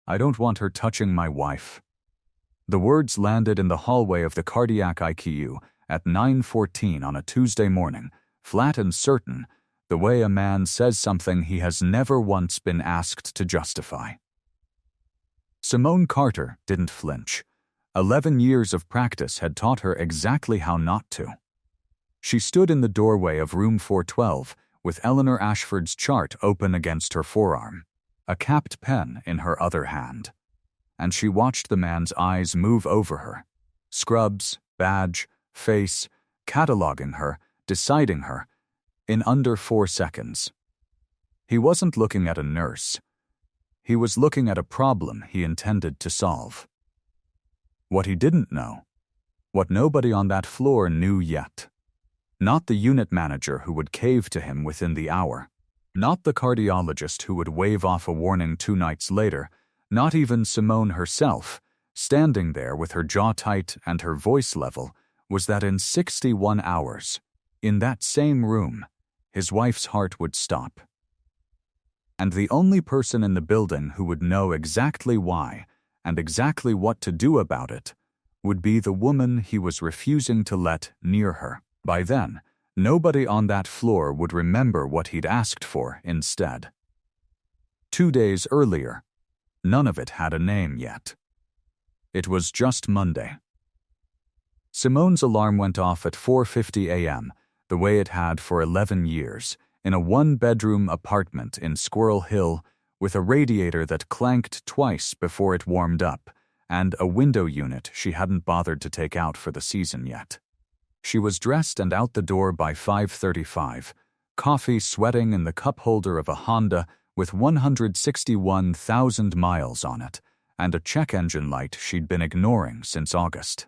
I don't want her touching my wife." The words landed in the hallway of the cardiac ICU at 9:14 on a Tuesday morning, flat and certain, the way a man says something he has never once been asked to justify. Simone Carter didn't flinch. 11 years of practice had taught her exactly how not to. She stood in the doorway of room 412 with Eleanor Ashford's chart open against her forearm, a capped pen in her other hand. And she watched the man's eyes move over her. Scrubs, badge, face, cataloging her, deciding her, in under 4 seconds. He wasn't looking at a nurse. He was looking at a problem he intended to solve. What he didn't know, what nobody on that floor knew yet. Not the unit manager who would cave to him within the hour. Not the cardiologist who would wave off a warning 2 nights later. Not even Simone herself, standing there with her jaw tight and her voice level, was that in 61 hours, in that same room, his wife's heart would stop. And the only person in the building who would know exactly why and exactly what to do about it would be the woman he was refusing to let near her. By then, nobody on that floor would remember what he'd asked for instead. 2 days earlier, none of it had a name yet. It was just Monday. Simone's alarm went off at 4:50 a.m., the way it had for 11 years, in a 1-bedroom apartment in Squirrel Hill with a radiator that clanked twice before it warmed up and a window unit she hadn't bothered to take out for the season yet. She was dressed and out the door by 5:35, coffee sweating in the cup holder of a Honda with 161,000 miles on it and a check engine light she'd been ignoring since August.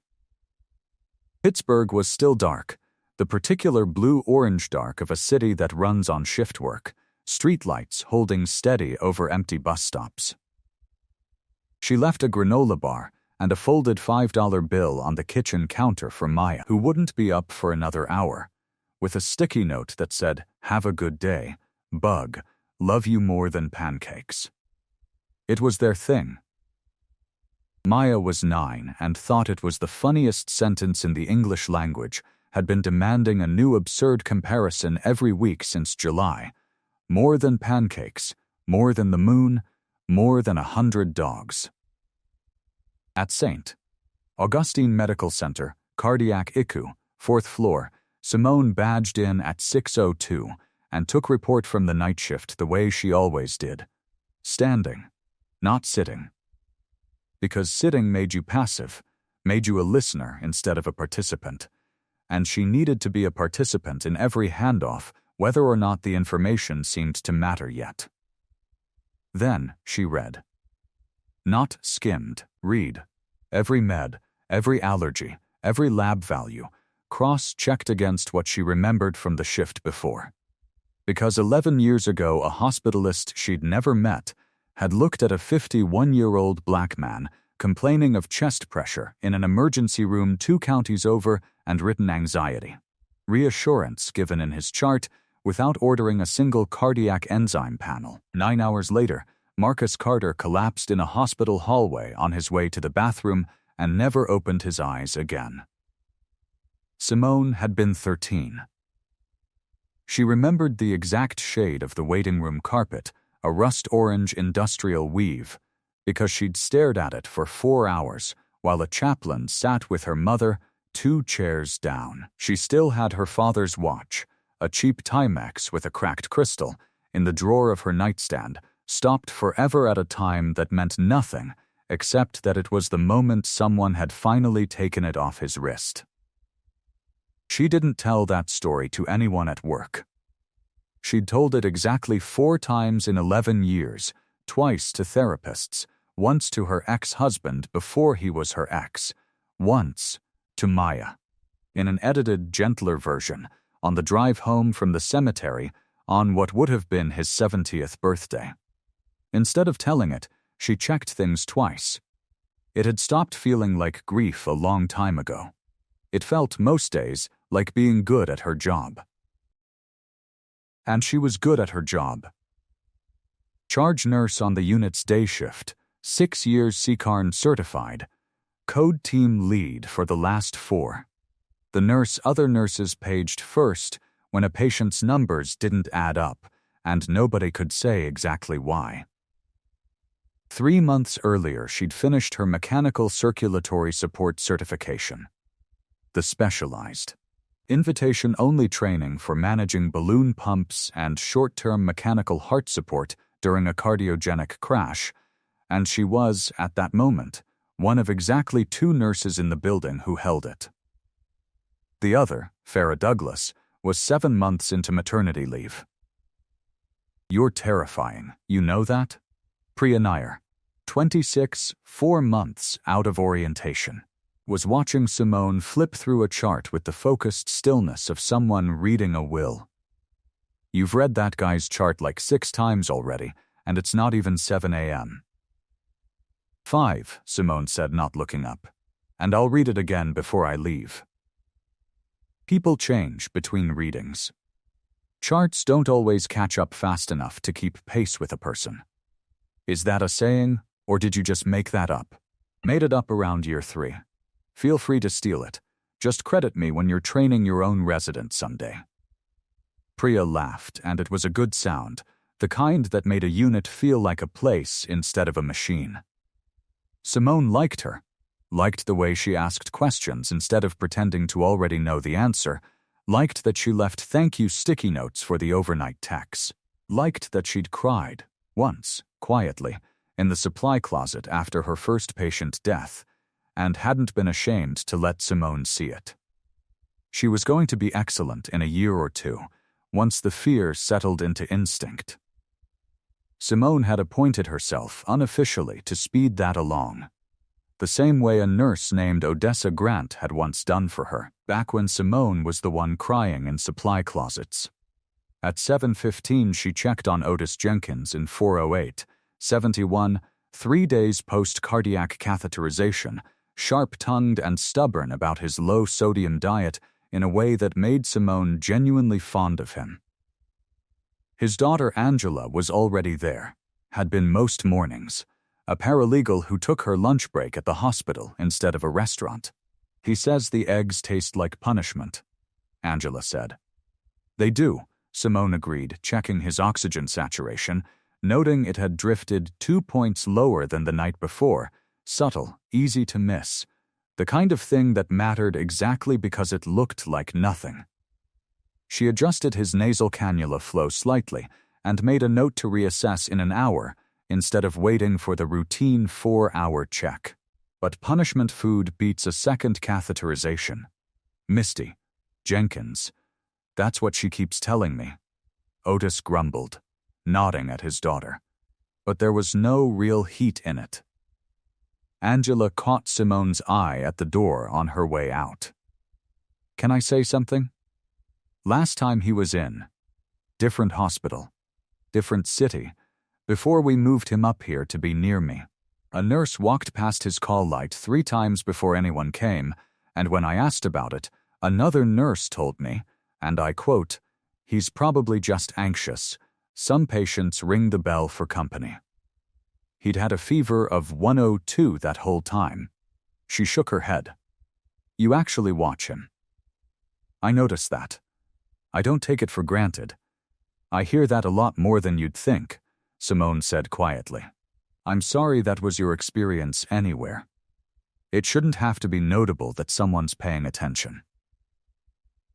Pittsburgh was still dark, the particular blue-orange dark of a city that runs on shift work, streetlights holding steady over empty bus stops. She left a granola bar and a folded $5 bill on the kitchen counter for Maya, who wouldn't be up for another hour, with a sticky note that said, "Have a good day, Bug, love you more than pancakes." It was their thing. Maya was 9 and thought it was the funniest sentence in the English language, had been demanding a new absurd comparison every week since July. More than pancakes, more than the moon, more than 100 dogs. At St. Augustine Medical Center, Cardiac ICU, 4th floor, Simone badged in at 6:02 and took report from the night shift the way she always did. Standing, not sitting. Because sitting made you passive, made you a listener instead of a participant. And she needed to be a participant in every handoff, whether or not the information seemed to matter yet. Then she read. Not skimmed, read. Every med, every allergy, every lab value, cross-checked against what she remembered from the shift before. Because 11 years ago a hospitalist she'd never met had looked at a 51-year-old black man complaining of chest pressure in an emergency room 2 counties over and written anxiety. Reassurance given in his chart without ordering a single cardiac enzyme panel. 9 hours later, Marcus Carter collapsed in a hospital hallway on his way to the bathroom and never opened his eyes again. Simone had been 13. She remembered the exact shade of the waiting room carpet, a rust-orange industrial weave, because she'd stared at it for 4 hours while a chaplain sat with her mother 2 chairs down. She still had her father's watch, a cheap Timex with a cracked crystal, in the drawer of her nightstand, stopped forever at a time that meant nothing except that it was the moment someone had finally taken it off his wrist. She didn't tell that story to anyone at work. She'd told it exactly 4 times in 11 years, twice to therapists, once to her ex-husband before he was her ex, once to Maya, in an edited, gentler version, on the drive home from the cemetery on what would have been his 70th birthday. Instead of telling it, she checked things twice. It had stopped feeling like grief a long time ago. It felt most days like being good at her job. And she was good at her job. Charge nurse on the unit's day shift, 6 years CCARN certified, code team lead for the last 4. Other nurses paged first when a patient's numbers didn't add up, and nobody could say exactly why. 3 months earlier, she'd finished her mechanical circulatory support certification. The specialized, invitation-only training for managing balloon pumps and short-term mechanical heart support during a cardiogenic crash, and she was, at that moment, one of exactly 2 nurses in the building who held it. The other, Farah Douglas, was 7 months into maternity leave. "You're terrifying, you know that?" Priya Nair, 26, 4 months out of orientation, was watching Simone flip through a chart with the focused stillness of someone reading a will. "You've read that guy's chart like 6 times already, and it's not even 7 a.m. 5, Simone said, not looking up. "And I'll read it again before I leave." People change between readings. Charts don't always catch up fast enough to keep pace with a person. Is that a saying, or did you just make that up? Made it up around year 3. Feel free to steal it. Just credit me when you're training your own resident someday. Priya laughed, and it was a good sound, the kind that made a unit feel like a place instead of a machine. Simone liked her, liked the way she asked questions instead of pretending to already know the answer, liked that she left thank you sticky notes for the overnight texts, liked that she'd cried, once, quietly, in the supply closet after her first patient death, and hadn't been ashamed to let Simone see it. She was going to be excellent in a year or 2, once the fear settled into instinct. Simone had appointed herself unofficially to speed that along, the same way a nurse named Odessa Grant had once done for her, back when Simone was the one crying in supply closets. At 7:15 she checked on Otis Jenkins in 408, 71, 3 days post-cardiac catheterization, sharp-tongued and stubborn about his low-sodium diet in a way that made Simone genuinely fond of him. His daughter Angela was already there, had been most mornings, a paralegal who took her lunch break at the hospital instead of a restaurant. "He says the eggs taste like punishment," Angela said. "They do," Simone agreed, checking his oxygen saturation, noting it had drifted 2 points lower than the night before, subtle, easy to miss, the kind of thing that mattered exactly because it looked like nothing. She adjusted his nasal cannula flow slightly and made a note to reassess in an hour instead of waiting for the routine 4-hour check. But punishment food beats a second catheterization. "Misty, Jenkins, that's what she keeps telling me," Otis grumbled, nodding at his daughter. But there was no real heat in it. Angela caught Simone's eye at the door on her way out. "Can I say something? Last time he was in, different hospital, different city, before we moved him up here to be near me. A nurse walked past his call light 3 times before anyone came, and when I asked about it, another nurse told me, and I quote, 'He's probably just anxious. Some patients ring the bell for company.' He'd had a fever of 102 that whole time." She shook her head. "You actually watch him." "I noticed that. I don't take it for granted. I hear that a lot more than you'd think," Simone said quietly. "I'm sorry that was your experience anywhere. It shouldn't have to be notable that someone's paying attention."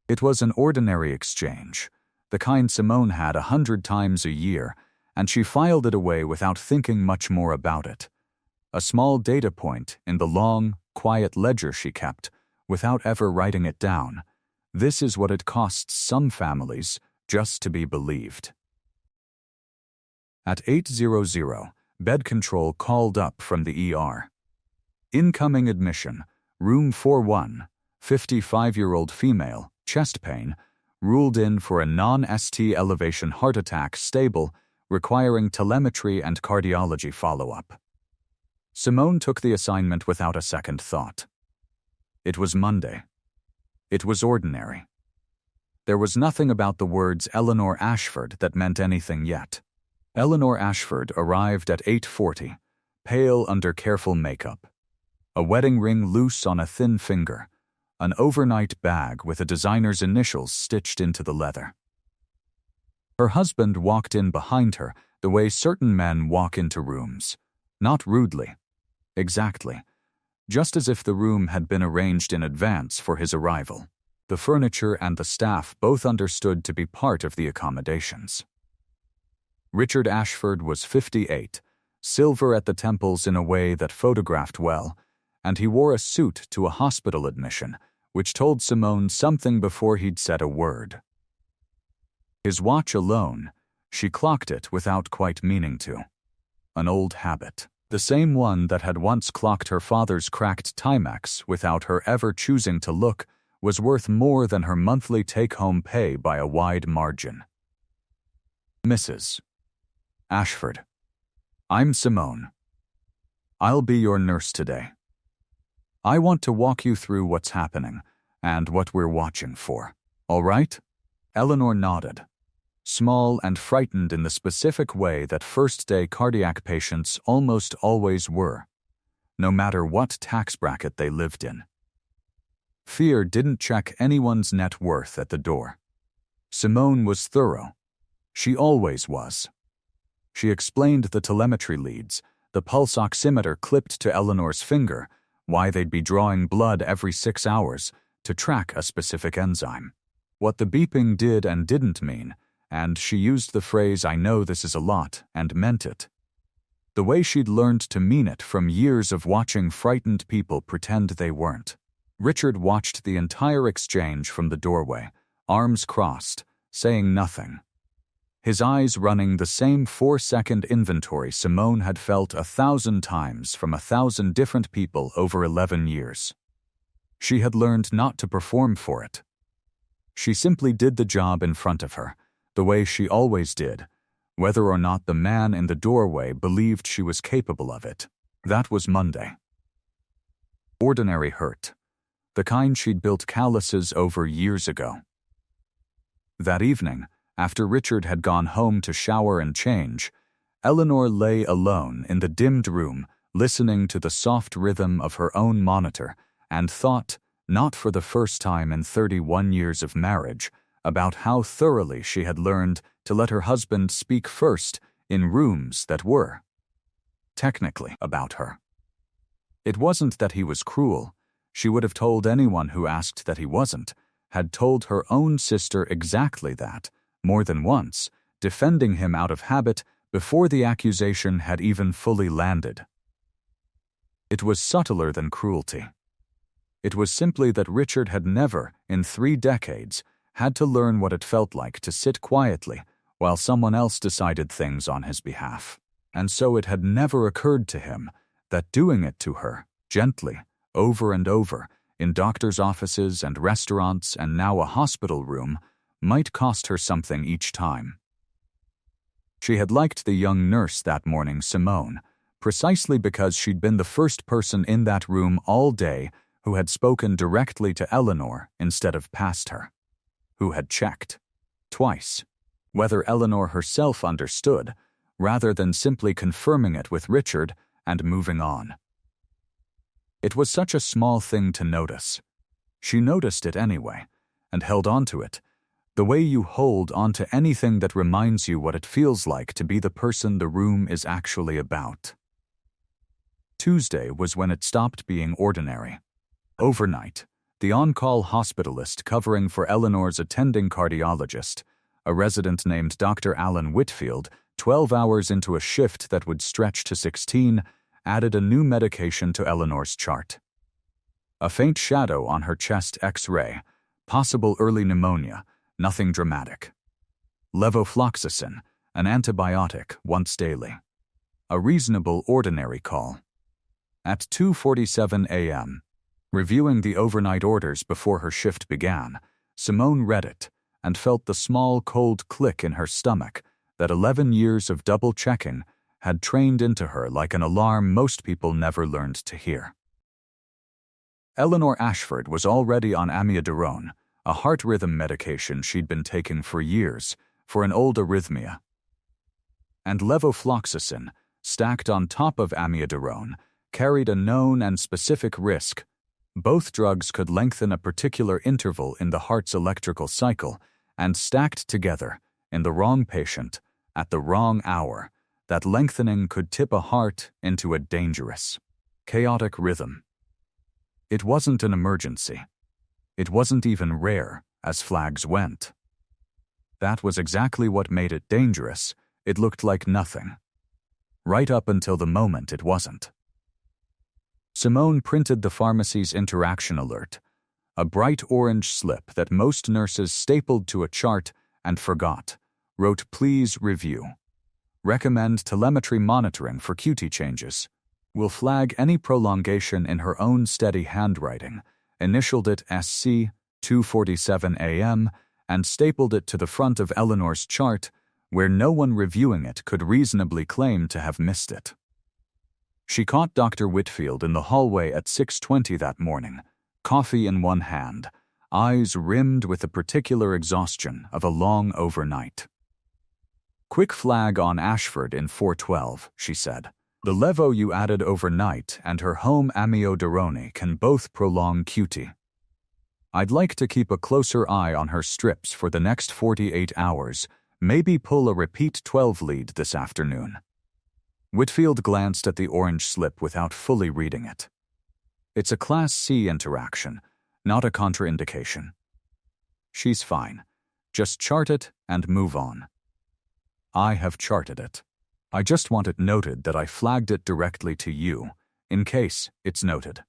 It was an ordinary exchange, the kind Simone had 100 times a year, and she filed it away without thinking much more about it. A small data point in the long, quiet ledger she kept, without ever writing it down. This is what it costs some families just to be believed. At 8:00, bed control called up from the ER. "Incoming admission, room 41, 55-year-old female, chest pain, ruled in for a non-ST elevation heart attack, stable, requiring telemetry and cardiology follow-up." Simone took the assignment without a second thought. It was Monday. It was ordinary. There was nothing about the words Eleanor Ashford that meant anything yet. Eleanor Ashford arrived at 8:40, pale under careful makeup, a wedding ring loose on a thin finger, an overnight bag with a designer's initials stitched into the leather. Her husband walked in behind her the way certain men walk into rooms, not rudely, exactly, just as if the room had been arranged in advance for his arrival. The furniture and the staff both understood to be part of the accommodations. Richard Ashford was 58, silver at the temples in a way that photographed well, and he wore a suit to a hospital admission, which told Simone something before he'd said a word. His watch alone, she clocked it without quite meaning to. An old habit. The same one that had once clocked her father's cracked Timex without her ever choosing to look was worth more than her monthly take-home pay by a wide margin. Mrs. Ashford. I'm Simone. I'll be your nurse today. I want to walk you through what's happening and what we're watching for. All right? Eleanor nodded, small and frightened in the specific way that first-day cardiac patients almost always were, no matter what tax bracket they lived in. Fear didn't check anyone's net worth at the door. Simone was thorough. She always was. She explained the telemetry leads, the pulse oximeter clipped to Eleanor's finger, why they'd be drawing blood every 6 hours to track a specific enzyme, what the beeping did and didn't mean, and she used the phrase "I know this is a lot" and meant it. The way she'd learned to mean it from years of watching frightened people pretend they weren't. Richard watched the entire exchange from the doorway, arms crossed, saying nothing. His eyes running the same 4-second inventory Simone had felt 1,000 times from 1,000 different people over 11 years. She had learned not to perform for it. She simply did the job in front of her, the way she always did, whether or not the man in the doorway believed she was capable of it. That was Monday. Ordinary hurt. The kind she'd built calluses over years ago. That evening, after Richard had gone home to shower and change, Eleanor lay alone in the dimmed room, listening to the soft rhythm of her own monitor, and thought, not for the first time in 31 years of marriage, about how thoroughly she had learned to let her husband speak first in rooms that were, technically, about her. It wasn't that he was cruel. She would have told anyone who asked that he wasn't, had told her own sister exactly that, more than once, defending him out of habit before the accusation had even fully landed. It was subtler than cruelty. It was simply that Richard had never, in 3 decades, had to learn what it felt like to sit quietly while someone else decided things on his behalf. And so it had never occurred to him that doing it to her, gently, over and over, in doctors' offices and restaurants and now a hospital room, might cost her something each time. She had liked the young nurse that morning, Simone, precisely because she'd been the first person in that room all day who had spoken directly to Eleanor instead of past her, who had checked, twice, whether Eleanor herself understood, rather than simply confirming it with Richard and moving on. It was such a small thing to notice. She noticed it anyway, and held on to it, the way you hold onto anything that reminds you what it feels like to be the person the room is actually about. Tuesday was when it stopped being ordinary. Overnight, the on-call hospitalist covering for Eleanor's attending cardiologist, a resident named Dr. Alan Whitfield, 12 hours into a shift that would stretch to 16, added a new medication to Eleanor's chart. A faint shadow on her chest X-ray, possible early pneumonia, nothing dramatic. Levofloxacin, an antibiotic, once daily. A reasonable ordinary call. At 2:47 a.m., reviewing the overnight orders before her shift began, Simone read it and felt the small cold click in her stomach that 11 years of double-checking had trained into her like an alarm most people never learned to hear. Eleanor Ashford was already on amiodarone, a heart rhythm medication she'd been taking for years for an old arrhythmia. And levofloxacin, stacked on top of amiodarone, carried a known and specific risk. Both drugs could lengthen a particular interval in the heart's electrical cycle, and stacked together, in the wrong patient, at the wrong hour, that lengthening could tip a heart into a dangerous, chaotic rhythm. It wasn't an emergency. It wasn't even rare, as flags went. That was exactly what made it dangerous. It looked like nothing. Right up until the moment it wasn't. Simone printed the pharmacy's interaction alert, a bright orange slip that most nurses stapled to a chart and forgot, wrote "Please review. Recommend telemetry monitoring for QT changes." Will flag any prolongation in her own steady handwriting, initialed it SC 2:47 a.m., and stapled it to the front of Eleanor's chart, where no one reviewing it could reasonably claim to have missed it. She caught Dr. Whitfield in the hallway at 6:20 that morning, coffee in one hand, eyes rimmed with the particular exhaustion of a long overnight. "Quick flag on Ashford in 412, she said. "The levo you added overnight and her home amiodarone can both prolong QT. I'd like to keep a closer eye on her strips for the next 48 hours, maybe pull a repeat 12 lead this afternoon." Whitfield glanced at the orange slip without fully reading it. "It's a Class C interaction, not a contraindication." "She's fine. Just chart it and move on." "I have charted it. I just want it noted that I flagged it directly to you, in case it's noted."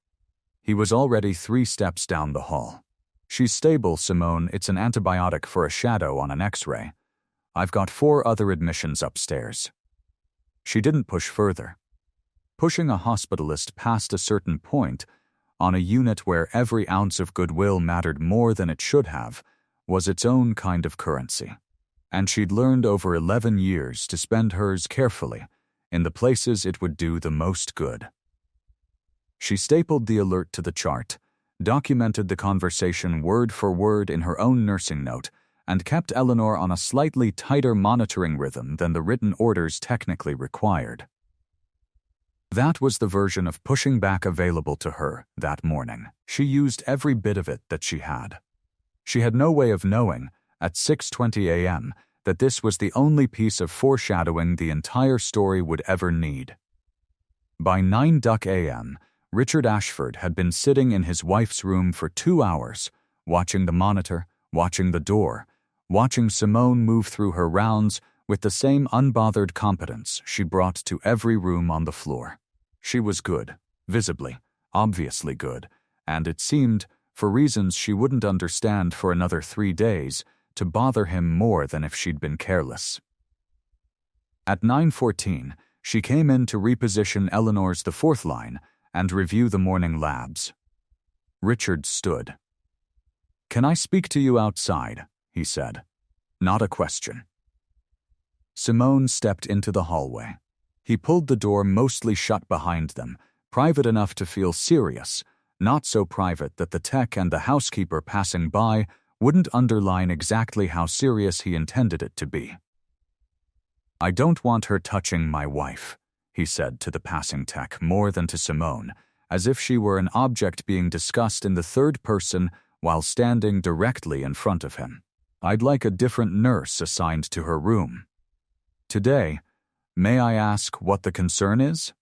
He was already 3 steps down the hall. "She's stable, Simone. It's an antibiotic for a shadow on an X-ray. I've got 4 other admissions upstairs." She didn't push further. Pushing a hospitalist past a certain point, on a unit where every ounce of goodwill mattered more than it should have, was its own kind of currency. And she'd learned over 11 years to spend hers carefully, in the places it would do the most good. She stapled the alert to the chart, documented the conversation word for word in her own nursing note, and kept Eleanor on a slightly tighter monitoring rhythm than the written orders technically required. That was the version of pushing back available to her that morning. She used every bit of it that she had. She had no way of knowing, at 6:20 a.m., that this was the only piece of foreshadowing the entire story would ever need. By 9:00 a.m., Richard Ashford had been sitting in his wife's room for 2 hours, watching the monitor, watching the door, watching Simone move through her rounds with the same unbothered competence she brought to every room on the floor. She was good, visibly, obviously good, and it seemed, for reasons she wouldn't understand for another 3 days, to bother him more than if she'd been careless. At 9:14, she came in to reposition Eleanor's the 4th line and review the morning labs. Richard stood. "Can I speak to you outside?" he said. Not a question. Simone stepped into the hallway. He pulled the door mostly shut behind them, private enough to feel serious, not so private that the tech and the housekeeper passing by wouldn't underline exactly how serious he intended it to be. "I don't want her touching my wife," he said to the passing tech more than to Simone, as if she were an object being discussed in the third person while standing directly in front of him. "I'd like a different nurse assigned to her room. Today, may I ask what the concern is?"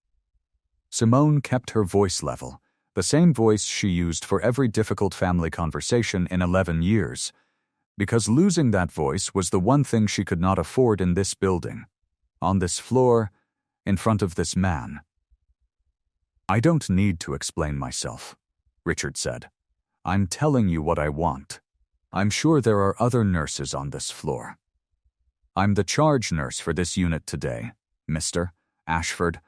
Simone kept her voice level, the same voice she used for every difficult family conversation in 11 years, because losing that voice was the one thing she could not afford in this building, on this floor, in front of this man. "I don't need to explain myself," Richard said. "I'm telling you what I want. I'm sure there are other nurses on this floor. I'm the charge nurse for this unit today, Mr. Ashford.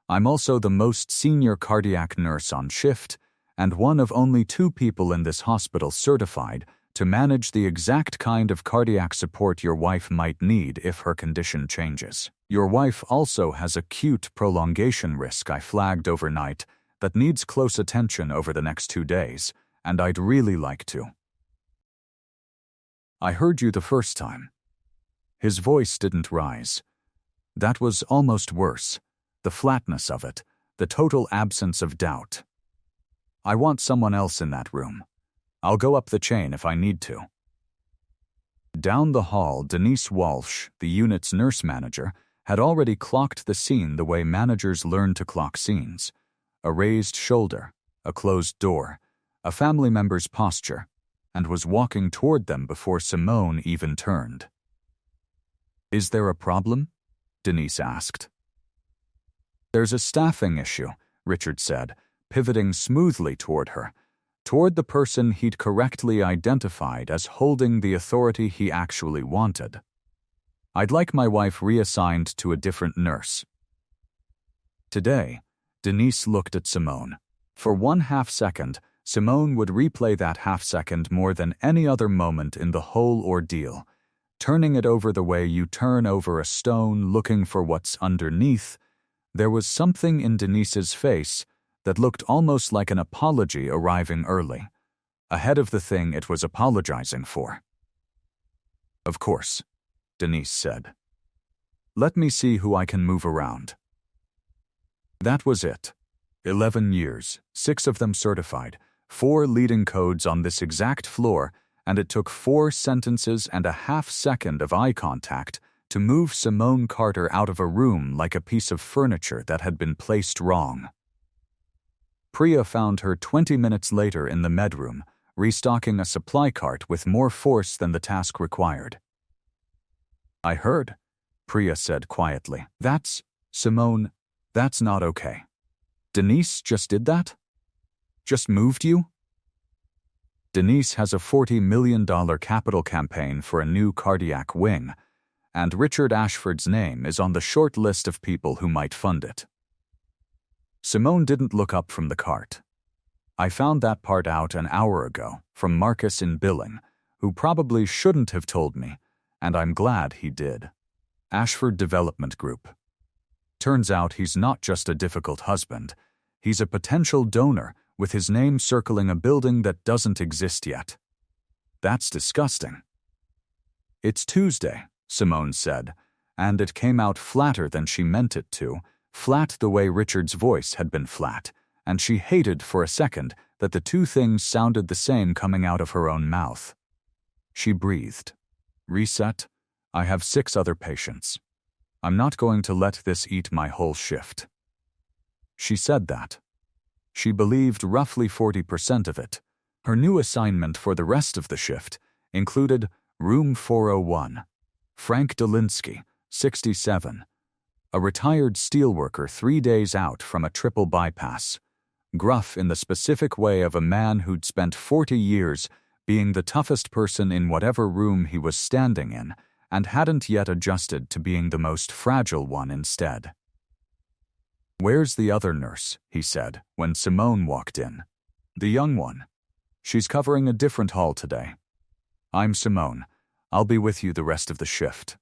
I'm also the most senior cardiac nurse on shift, and one of only 2 people in this hospital certified to manage the exact kind of cardiac support your wife might need if her condition changes. Your wife also has acute prolongation risk I flagged overnight that needs close attention over the next 2 days, and I'd really like to." "I heard you the first time." His voice didn't rise. That was almost worse. The flatness of it, the total absence of doubt. I want someone else in that room. I'll go up the chain if I need to. Down the hall, Denise Walsh, the unit's nurse manager, had already clocked the scene the way managers learn to clock scenes. A raised shoulder, a closed door, a family member's posture, and was walking toward them before Simone even turned. "Is there a problem?" Denise asked. "There's a staffing issue," Richard said, pivoting smoothly toward her, toward the person he'd correctly identified as holding the authority he actually wanted. "I'd like my wife reassigned to a different nurse." Today, Denise looked at Simone. For 1/2 second, Simone would replay that 1/2 second more than any other moment in the whole ordeal, turning it over the way you turn over a stone looking for what's underneath. There was something in Denise's face that looked almost like an apology arriving early, ahead of the thing it was apologizing for. "Of course," Denise said. "Let me see who I can move around." That was it. 11 years, 6 of them certified, 4 leading codes on this exact floor, and it took 4 sentences and a 1/2 second of eye contact to move Simone Carter out of a room like a piece of furniture that had been placed wrong. Priya found her 20 minutes later in the medroom, restocking a supply cart with more force than the task required. "I heard," Priya said quietly. Simone, that's not okay. Denise just did that? Just moved you?" Denise has a $40 million capital campaign for a new cardiac wing, and Richard Ashford's name is on the short list of people who might fund it. Simone didn't look up from the cart. "I found that part out an hour ago from Marcus in billing, who probably shouldn't have told me, and I'm glad he did. Ashford Development Group. Turns out he's not just a difficult husband, he's a potential donor with his name circling a building that doesn't exist yet. That's disgusting." "It's Tuesday," Simone said, and it came out flatter than she meant it to, flat the way Richard's voice had been flat, and she hated for a second that the two things sounded the same coming out of her own mouth. She breathed. "Reset. I have 6 other patients. I'm not going to let this eat my whole shift." She said that. She believed roughly 40% of it. Her new assignment for the rest of the shift included Room 401, Frank Dolinsky, 67, a retired steelworker 3 days out from a triple bypass, gruff in the specific way of a man who'd spent 40 years being the toughest person in whatever room he was standing in and hadn't yet adjusted to being the most fragile one instead. "Where's the other nurse?" he said when Simone walked in. "The young one. She's covering a different hall today. I'm Simone. I'll be with you the rest of the shift."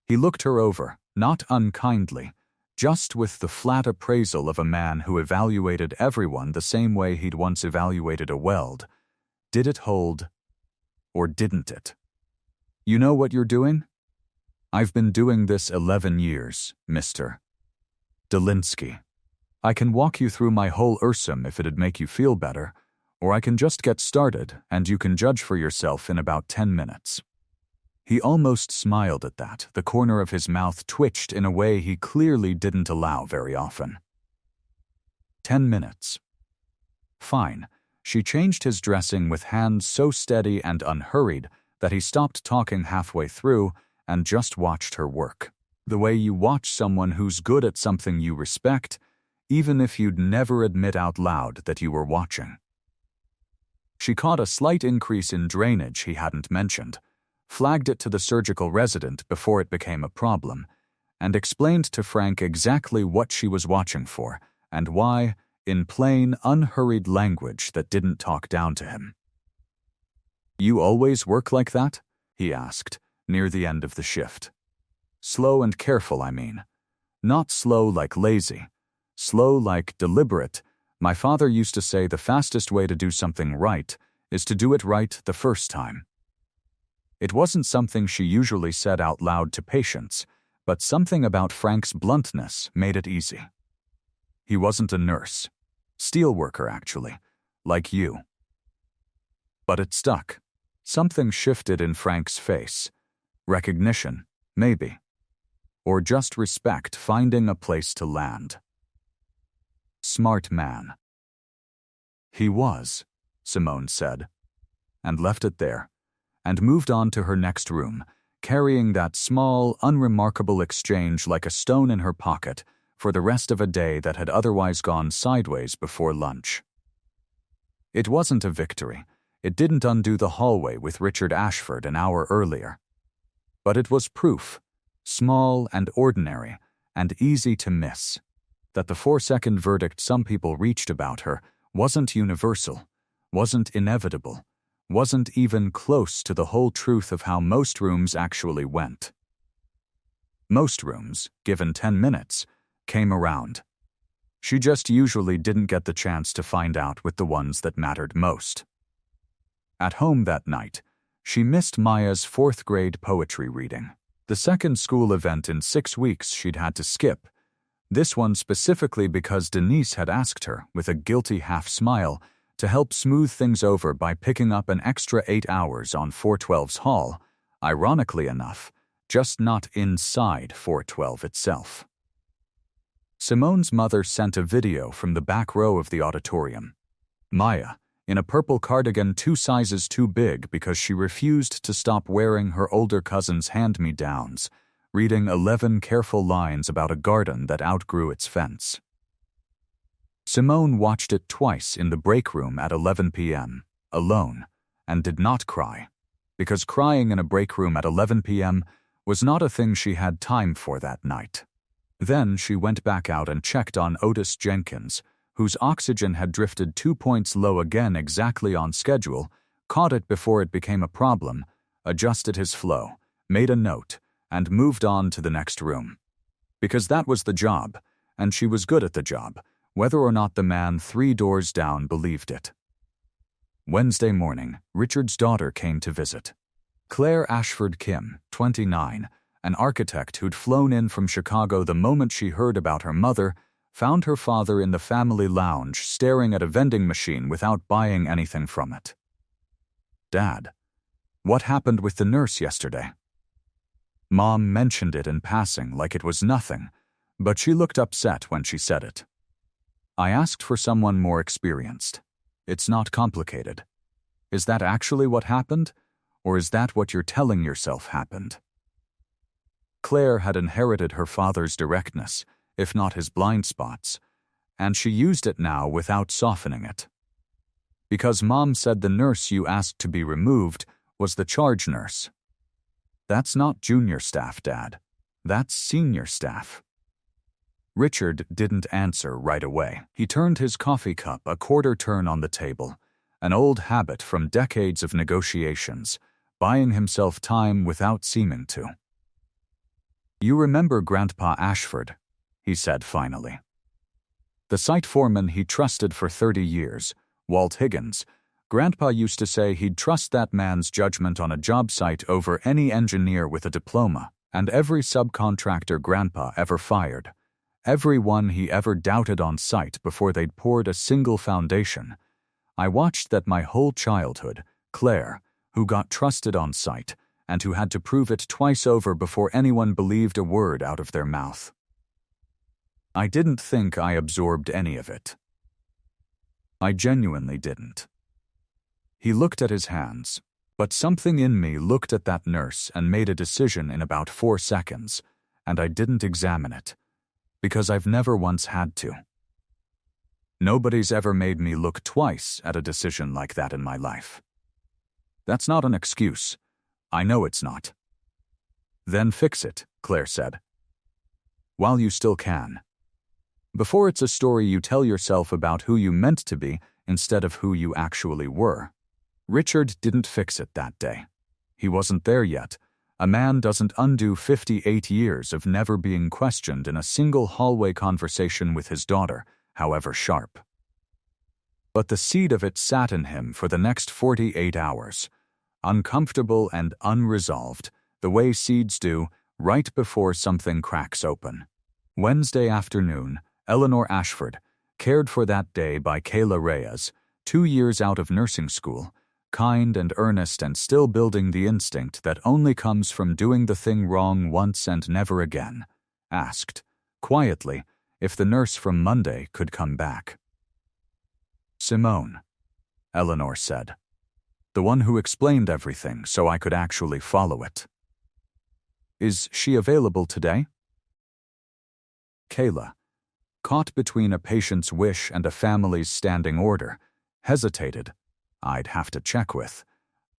He looked her over, not unkindly, just with the flat appraisal of a man who evaluated everyone the same way he'd once evaluated a weld. Did it hold? Or didn't it? "You know what you're doing?" "I've been doing this 11 years, Mr. Dolinsky. I can walk you through my whole URSUM if it'd make you feel better, or I can just get started and you can judge for yourself in about 10 minutes. He almost smiled at that. The corner of his mouth twitched in a way he clearly didn't allow very often. 10 minutes. Fine. She changed his dressing with hands so steady and unhurried that he stopped talking halfway through and just watched her work. The way you watch someone who's good at something you respect, even if you'd never admit out loud that you were watching. She caught a slight increase in drainage he hadn't mentioned, flagged it to the surgical resident before it became a problem, and explained to Frank exactly what she was watching for and why, in plain, unhurried language that didn't talk down to him. "You always work like that?" he asked, near the end of the shift. "Slow and careful, I mean. Not slow like lazy. Slow like deliberate. My father used to say the fastest way to do something right is to do it right the first time." It wasn't something she usually said out loud to patients, But something about Frank's bluntness made it easy. He wasn't a nurse. Steelworker, actually. Like you. But it stuck. Something shifted in Frank's face. Recognition, maybe. Or just respect finding a place to land. Smart man. He was, Simone said, and left it there, and moved on to her next room, carrying that small, unremarkable exchange like a stone in her pocket for the rest of a day that had otherwise gone sideways before lunch. It wasn't a victory. It didn't undo the hallway with Richard Ashford an hour earlier. But it was proof, small and ordinary and easy to miss, that the 4-second verdict some people reached about her wasn't universal, wasn't inevitable, wasn't even close to the whole truth of how most rooms actually went. Most rooms, given 10 minutes, came around. She just usually didn't get the chance to find out with the ones that mattered most. At home that night, she missed Maya's 4th grade poetry reading, the second school event in 6 weeks she'd had to skip, this one specifically because Denise had asked her, with a guilty half-smile, to help smooth things over by picking up an extra 8 hours on 412's hall, ironically enough, just not inside 412 itself. Simone's mother sent a video from the back row of the auditorium. Maya, in a purple cardigan 2 sizes too big because she refused to stop wearing her older cousin's hand-me-downs, reading 11 careful lines about a garden that outgrew its fence. Simone watched it twice in the break room at 11 p.m., alone, and did not cry, because crying in a break room at 11 p.m. was not a thing she had time for that night. Then she went back out and checked on Otis Jenkins, whose oxygen had drifted 2 points low again exactly on schedule, caught it before it became a problem, adjusted his flow, made a note, and moved on to the next room. Because that was the job, and she was good at the job, whether or not the man 3 doors down believed it. Wednesday morning, Richard's daughter came to visit. Claire Ashford Kim, 29, an architect who'd flown in from Chicago the moment she heard about her mother, found her father in the family lounge staring at a vending machine without buying anything from it. "Dad, what happened with the nurse yesterday?" Mom mentioned it in passing like it was nothing, but she looked upset when she said it. "I asked for someone more experienced. It's not complicated. Is that actually what happened, or is that what you're telling yourself happened?" Claire had inherited her father's directness, if not his blind spots, and she used it now without softening it. "Because Mom said the nurse you asked to be removed was the charge nurse." "That's not junior staff, Dad. That's senior staff." Richard didn't answer right away. He turned his coffee cup a quarter turn on the table, an old habit from decades of negotiations, buying himself time without seeming to. "You remember Grandpa Ashford," he said finally. The site foreman he trusted for 30 years, Walt Higgins, Grandpa used to say he'd trust that man's judgment on a job site over any engineer with a diploma, and every subcontractor Grandpa ever fired, every one he ever doubted on site before they'd poured a single foundation. I watched that my whole childhood, Claire, who got trusted on site, and who had to prove it twice over before anyone believed a word out of their mouth. I didn't think I absorbed any of it. I genuinely didn't. He looked at his hands, but something in me looked at that nurse and made a decision in about 4 seconds, and I didn't examine it, because I've never once had to. Nobody's ever made me look twice at a decision like that in my life. That's not an excuse. I know it's not. "Then fix it," Claire said. "While you still can. Before it's a story you tell yourself about who you meant to be instead of who you actually were." Richard didn't fix it that day. He wasn't there yet. A man doesn't undo 58 years of never being questioned in a single hallway conversation with his daughter, however sharp. But the seed of it sat in him for the next 48 hours, uncomfortable and unresolved, the way seeds do right before something cracks open. Wednesday afternoon, Eleanor Ashford, cared for that day by Kayla Reyes, 2 years out of nursing school, kind and earnest and still building the instinct that only comes from doing the thing wrong once and never again, asked, quietly, if the nurse from Monday could come back. "Simone," Eleanor said. "The one who explained everything so I could actually follow it. Is she available today?" Kayla, caught between a patient's wish and a family's standing order, hesitated. "I'd have to check with.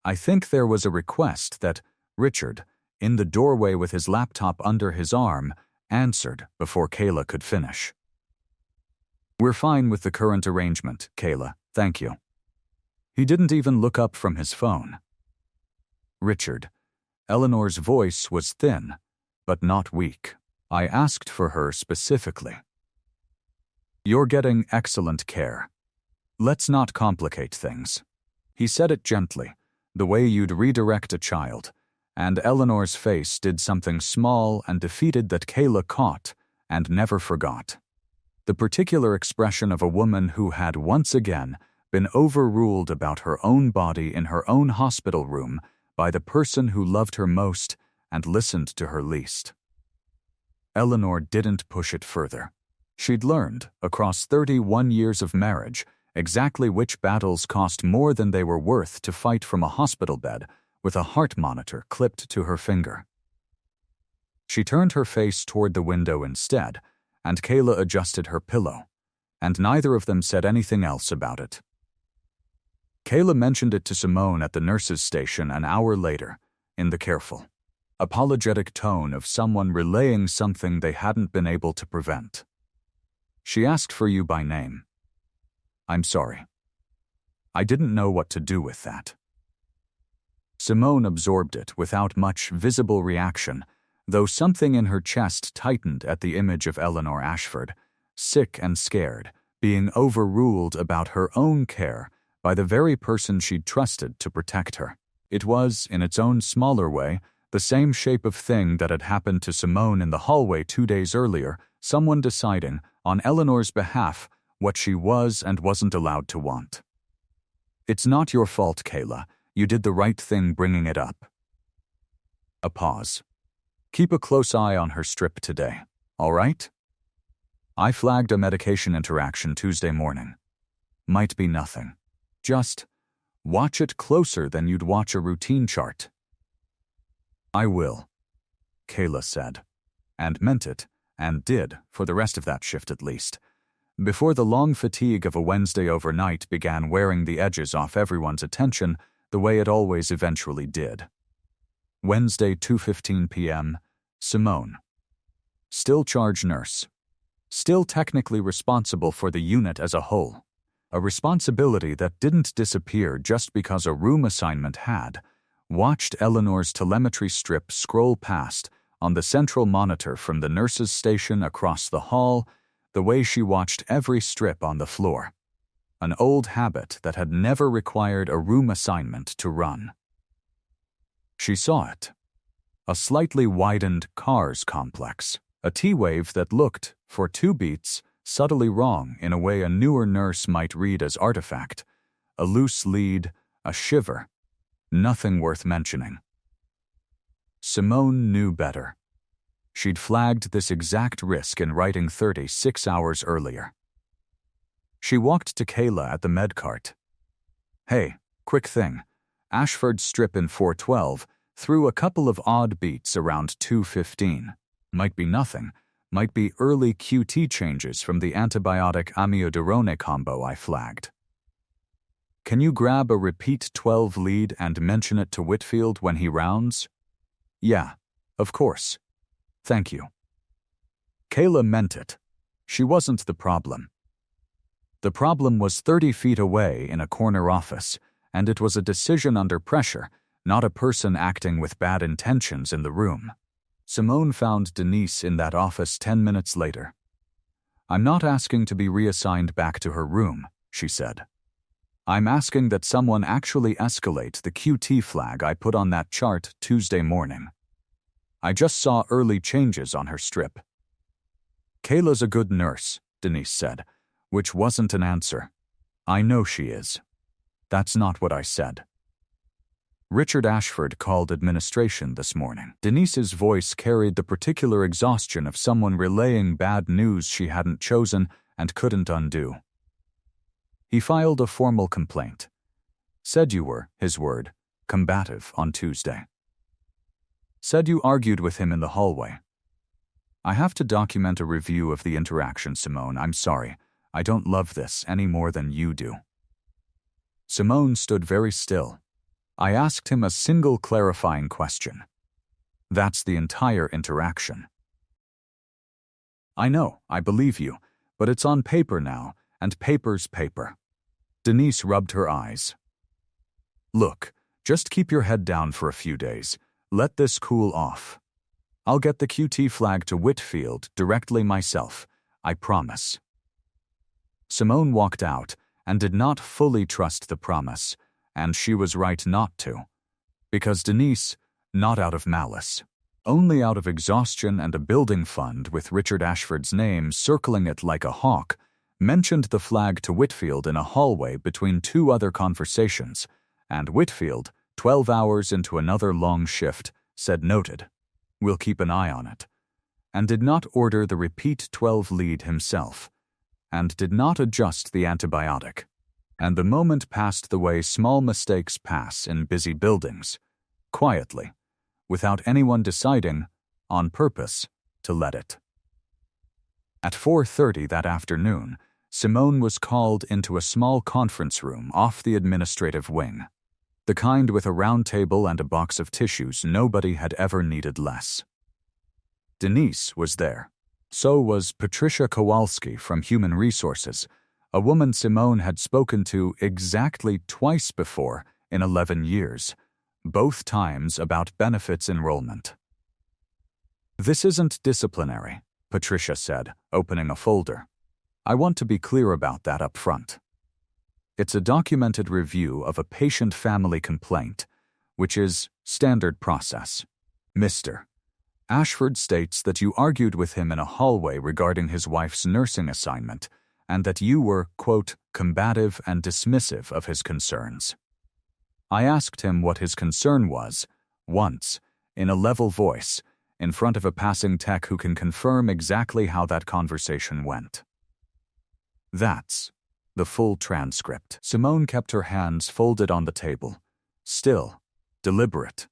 I think there was a request that Richard, in the doorway with his laptop under his arm, answered before Kayla could finish. "We're fine with the current arrangement, Kayla, thank you." He didn't even look up from his phone. "Richard." Eleanor's voice was thin, but not weak. "I asked for her specifically." "You're getting excellent care. Let's not complicate things." He said it gently, the way you'd redirect a child, and Eleanor's face did something small and defeated that Kayla caught and never forgot. The particular expression of a woman who had once again been overruled about her own body in her own hospital room by the person who loved her most and listened to her least. Eleanor didn't push it further. She'd learned, across 31 years of marriage, exactly which battles cost more than they were worth to fight from a hospital bed with a heart monitor clipped to her finger. She turned her face toward the window instead, and Kayla adjusted her pillow, and neither of them said anything else about it. Kayla mentioned it to Simone at the nurse's station an hour later, in the careful, apologetic tone of someone relaying something they hadn't been able to prevent. "She asked for you by name. I'm sorry. I didn't know what to do with that." Simone absorbed it without much visible reaction, though something in her chest tightened at the image of Eleanor Ashford, sick and scared, being overruled about her own care by the very person she'd trusted to protect her. It was, in its own smaller way, the same shape of thing that had happened to Simone in the hallway 2 days earlier, someone deciding, on Eleanor's behalf, what she was and wasn't allowed to want. "It's not your fault, Kayla. You did the right thing bringing it up." A pause. "Keep a close eye on her strip today, all right? I flagged a medication interaction Tuesday morning. Might be nothing. Just watch it closer than you'd watch a routine chart." "I will," Kayla said, and meant it, and did, for the rest of that shift at least, before the long fatigue of a Wednesday overnight began wearing the edges off everyone's attention the way it always eventually did. Wednesday, 2:15 p.m., Simone. Still charge nurse. Still technically responsible for the unit as a whole. A responsibility that didn't disappear just because a room assignment had. Watched Eleanor's telemetry strip scroll past on the central monitor from the nurse's station across the hall, the way she watched every strip on the floor. An old habit that had never required a room assignment to run. She saw it. A slightly widened cars complex. A T-wave that looked, for 2 beats, subtly wrong in a way a newer nurse might read as artifact. A loose lead, a shiver. Nothing worth mentioning. Simone knew better. She'd flagged this exact risk in writing 36 hours earlier. She walked to Kayla at the med cart. "Hey, quick thing. Ashford's strip in 412 threw a couple of odd beats around 2:15. Might be nothing. Might be early QT changes from the antibiotic amiodarone combo I flagged. Can you grab a repeat 12 lead and mention it to Whitfield when he rounds?" "Yeah, of course. Thank you." Kayla meant it. She wasn't the problem. The problem was 30 feet away in a corner office, and it was a decision under pressure, not a person acting with bad intentions in the room. Simone found Denise in that office 10 minutes later. "I'm not asking to be reassigned back to her room," she said. "I'm asking that someone actually escalate the QT flag I put on that chart Tuesday morning." I just saw early changes on her strip. Kayla's a good nurse, Denise said, which wasn't an answer. I know she is. That's not what I said. Richard Ashford called administration this morning. Denise's voice carried the particular exhaustion of someone relaying bad news she hadn't chosen and couldn't undo. He filed a formal complaint. Said you were, his word, combative on Tuesday. Said you argued with him in the hallway. I have to document a review of the interaction, Simone. I'm sorry. I don't love this any more than you do. Simone stood very still. I asked him a single clarifying question. That's the entire interaction. I know, I believe you, but it's on paper now, and paper's paper. Denise rubbed her eyes. Look, just keep your head down for a few days. Let this cool off. I'll get the QT flag to Whitfield directly myself, I promise. Simone walked out and did not fully trust the promise, and she was right not to. Because Denise, not out of malice, only out of exhaustion and a building fund with Richard Ashford's name circling it like a hawk, mentioned the flag to Whitfield in a hallway between two other conversations, and Whitfield, 12 hours into another long shift, said noted. We'll keep an eye on it, and did not order the repeat 12 lead himself, and did not adjust the antibiotic. And the moment passed the way small mistakes pass in busy buildings, quietly, without anyone deciding, on purpose, to let it. At 4:30 that afternoon, Simone was called into a small conference room off the administrative wing, the kind with a round table and a box of tissues nobody had ever needed less. Denise was there. So was Patricia Kowalski from Human Resources, a woman Simone had spoken to exactly twice before in 11 years, both times about benefits enrollment. This isn't disciplinary, Patricia said, opening a folder. I want to be clear about that up front. It's a documented review of a patient-family complaint, which is standard process. Mr. Ashford states that you argued with him in a hallway regarding his wife's nursing assignment, and that you were, quote, combative and dismissive of his concerns. I asked him what his concern was, once, in a level voice, in front of a passing tech who can confirm exactly how that conversation went. That's the full transcript. Simone kept her hands folded on the table, still, deliberate,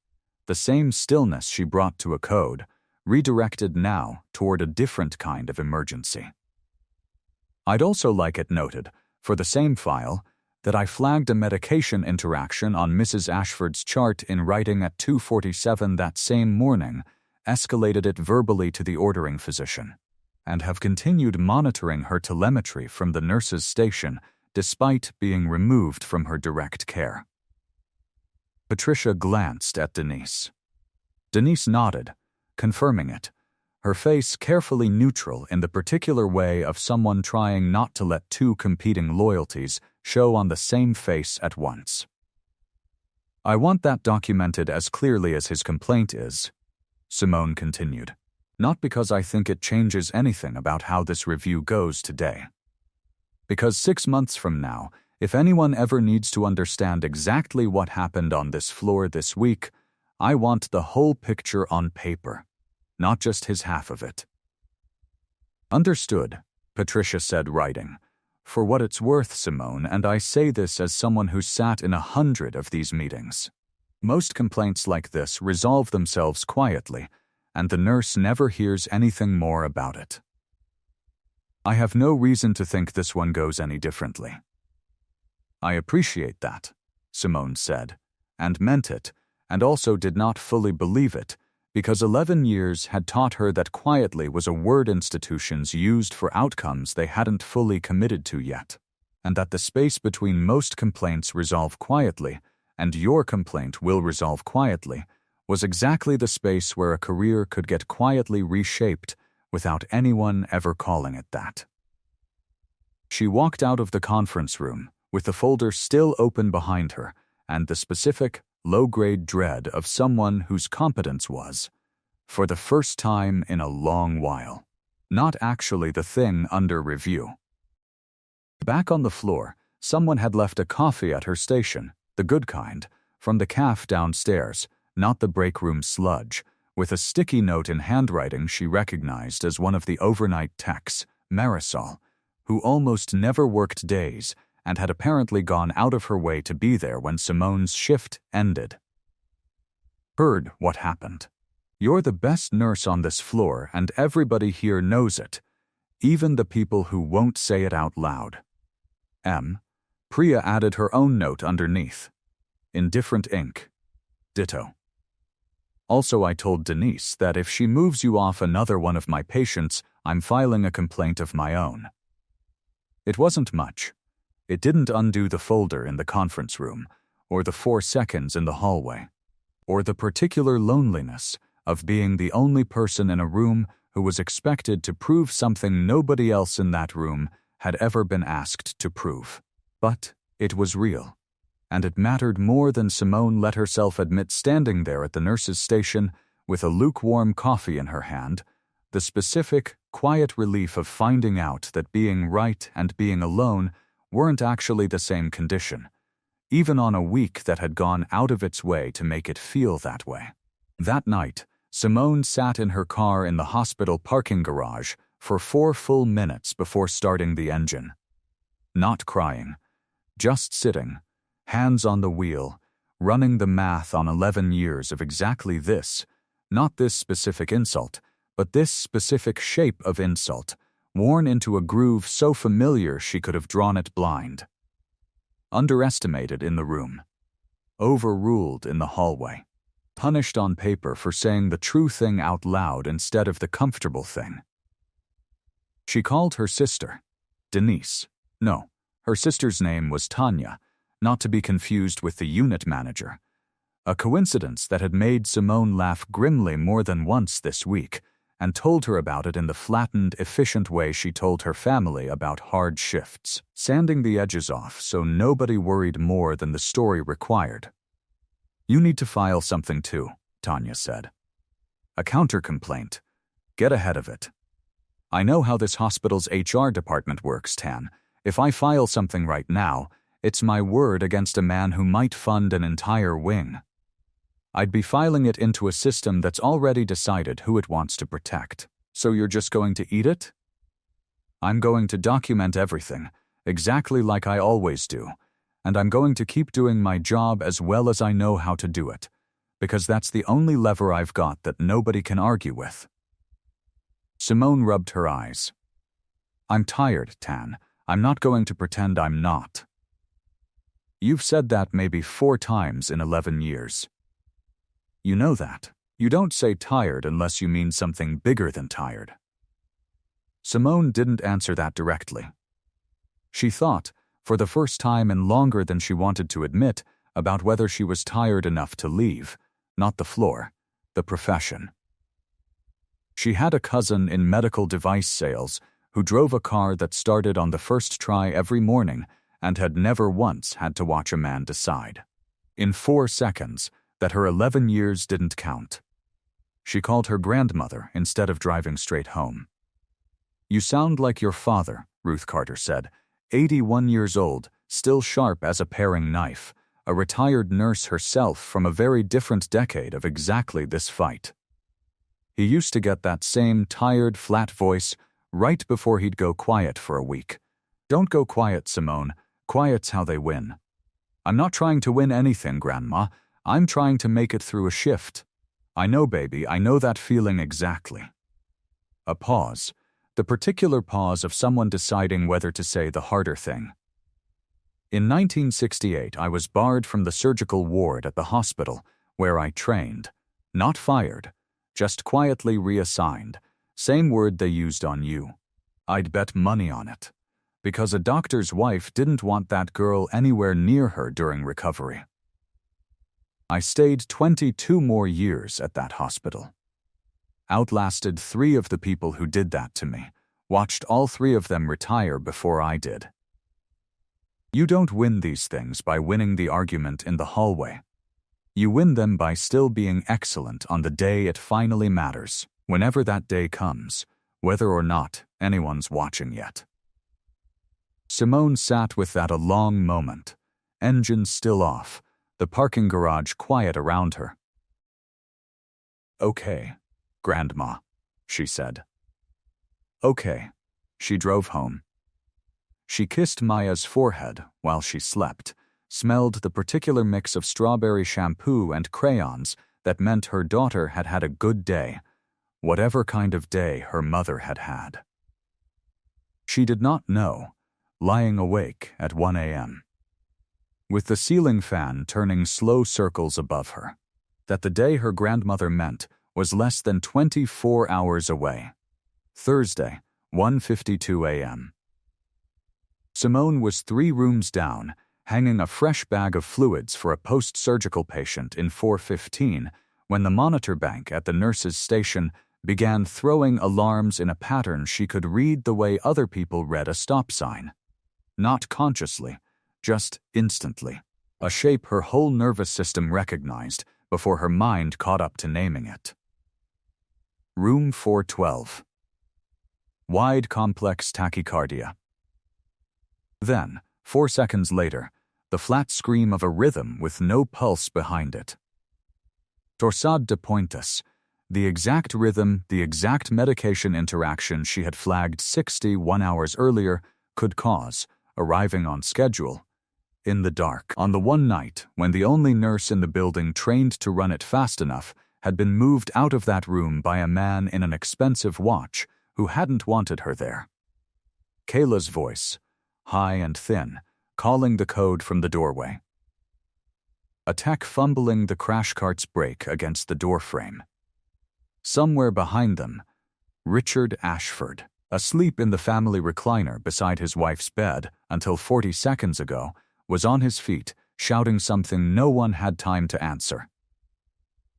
the same stillness she brought to a code, redirected now toward a different kind of emergency. I'd also like it noted, for the same file, that I flagged a medication interaction on Mrs. Ashford's chart in writing at 2:47 that same morning, escalated it verbally to the ordering physician, and have continued monitoring her telemetry from the nurse's station despite being removed from her direct care. Patricia glanced at Denise. Denise nodded, confirming it, her face carefully neutral in the particular way of someone trying not to let two competing loyalties show on the same face at once. I want that documented as clearly as his complaint is, Simone continued. Not because I think it changes anything about how this review goes today. Because 6 months from now, if anyone ever needs to understand exactly what happened on this floor this week, I want the whole picture on paper, not just his half of it. Understood, Patricia said, writing. For what it's worth, Simone, and I say this as someone who sat in 100 of these meetings. Most complaints like this resolve themselves quietly, and the nurse never hears anything more about it. I have no reason to think this one goes any differently. I appreciate that, Simone said, and meant it, and also did not fully believe it, because 11 years had taught her that quietly was a word institutions used for outcomes they hadn't fully committed to yet, and that the space between most complaints resolve quietly and your complaint will resolve quietly was exactly the space where a career could get quietly reshaped without anyone ever calling it that. She walked out of the conference room, with the folder still open behind her, and the specific, low-grade dread of someone whose competence was, For the first time in a long while. Not actually the thing under review. Back on the floor, someone had left a coffee at her station, the good kind, from the cafe downstairs, not the break room sludge, with a sticky note in handwriting she recognized as one of the overnight techs, Marisol, who almost never worked days and had apparently gone out of her way to be there when Simone's shift ended. Heard what happened. You're the best nurse on this floor and everybody here knows it, even the people who won't say it out loud. Priya added her own note underneath. In different ink. Ditto. Also, I told Denise that if she moves you off another one of my patients, I'm filing a complaint of my own. It wasn't much. It didn't undo the folder in the conference room, or the 4 seconds in the hallway, or the particular loneliness of being the only person in a room who was expected to prove something nobody else in that room had ever been asked to prove. But it was real, and it mattered more than Simone let herself admit standing there at the nurse's station with a lukewarm coffee in her hand, the specific, quiet relief of finding out that being right and being alone weren't actually the same condition, even on a week that had gone out of its way to make it feel that way. That night, Simone sat in her car in the hospital parking garage for 4 full minutes before starting the engine. Not crying, just sitting, hands on the wheel, running the math on 11 years of exactly this, not this specific insult, but this specific shape of insult, worn into a groove so familiar she could have drawn it blind. Underestimated in the room. Overruled in the hallway. Punished on paper for saying the true thing out loud instead of the comfortable thing. She called her sister, Denise. No, her sister's name was Tanya, not to be confused with the unit manager. A coincidence that had made Simone laugh grimly more than once this week, and told her about it in the flattened, efficient way she told her family about hard shifts, sanding the edges off so nobody worried more than the story required. You need to file something too, Tanya said. A counter-complaint. Get ahead of it. I know how this hospital's HR department works, Tan. If I file something right now, it's my word against a man who might fund an entire wing. I'd be filing it into a system that's already decided who it wants to protect. So you're just going to eat it? I'm going to document everything, exactly like I always do, and I'm going to keep doing my job as well as I know how to do it, because that's the only lever I've got that nobody can argue with. Simone rubbed her eyes. I'm tired, Tan. I'm not going to pretend I'm not. You've said that maybe 4 times in 11 years. You know that. You don't say tired unless you mean something bigger than tired. Simone didn't answer that directly. She thought, for the first time and longer than she wanted to admit, about whether she was tired enough to leave, not the floor, the profession. She had a cousin in medical device sales who drove a car that started on the first try every morning and had never once had to watch a man decide, in 4 seconds, that her 11 years didn't count. She called her grandmother instead of driving straight home. You sound like your father, Ruth Carter said, 81 years old, still sharp as a paring knife, a retired nurse herself from a very different decade of exactly this fight. He used to get that same tired, flat voice right before he'd go quiet for a week. Don't go quiet, Simone. Quiet's how they win. I'm not trying to win anything, Grandma. I'm trying to make it through a shift. I know, baby, I know that feeling exactly. A pause. The particular pause of someone deciding whether to say the harder thing. In 1968, I was barred from the surgical ward at the hospital where I trained. Not fired, just quietly reassigned. Same word they used on you. I'd bet money on it. Because a doctor's wife didn't want that girl anywhere near her during recovery. I stayed 22 more years at that hospital. Outlasted 3 of the people who did that to me. Watched all 3 of them retire before I did. You don't win these things by winning the argument in the hallway. You win them by still being excellent on the day it finally matters, whenever that day comes, whether or not anyone's watching yet. Simone sat with that a long moment, engine still off, the parking garage quiet around her. "Okay, Grandma," she said. "Okay." She drove home. She kissed Maya's forehead while she slept, smelled the particular mix of strawberry shampoo and crayons that meant her daughter had had a good day, whatever kind of day her mother had had. She did not know, lying awake at 1 a.m., with the ceiling fan turning slow circles above her, that the day her grandmother meant was less than 24 hours away. Thursday, 1:52 a.m. Simone was 3 rooms down, hanging a fresh bag of fluids for a post-surgical patient in 4:15 when the monitor bank at the nurse's station began throwing alarms in a pattern she could read the way other people read a stop sign. Not consciously, just instantly, a shape her whole nervous system recognized before her mind caught up to naming it. Room 412. Wide complex tachycardia. Then, 4 seconds later, the flat scream of a rhythm with no pulse behind it. Torsade de pointus, the exact rhythm, the exact medication interaction she had flagged 61 hours earlier could cause, arriving on schedule, in the dark, on the one night when the only nurse in the building trained to run it fast enough had been moved out of that room by a man in an expensive watch who hadn't wanted her there. Kayla's voice, high and thin, calling the code from the doorway. A tech fumbling the crash cart's brake against the doorframe. Somewhere behind them, Richard Ashford, asleep in the family recliner beside his wife's bed until 40 seconds ago, was on his feet, shouting something no one had time to answer.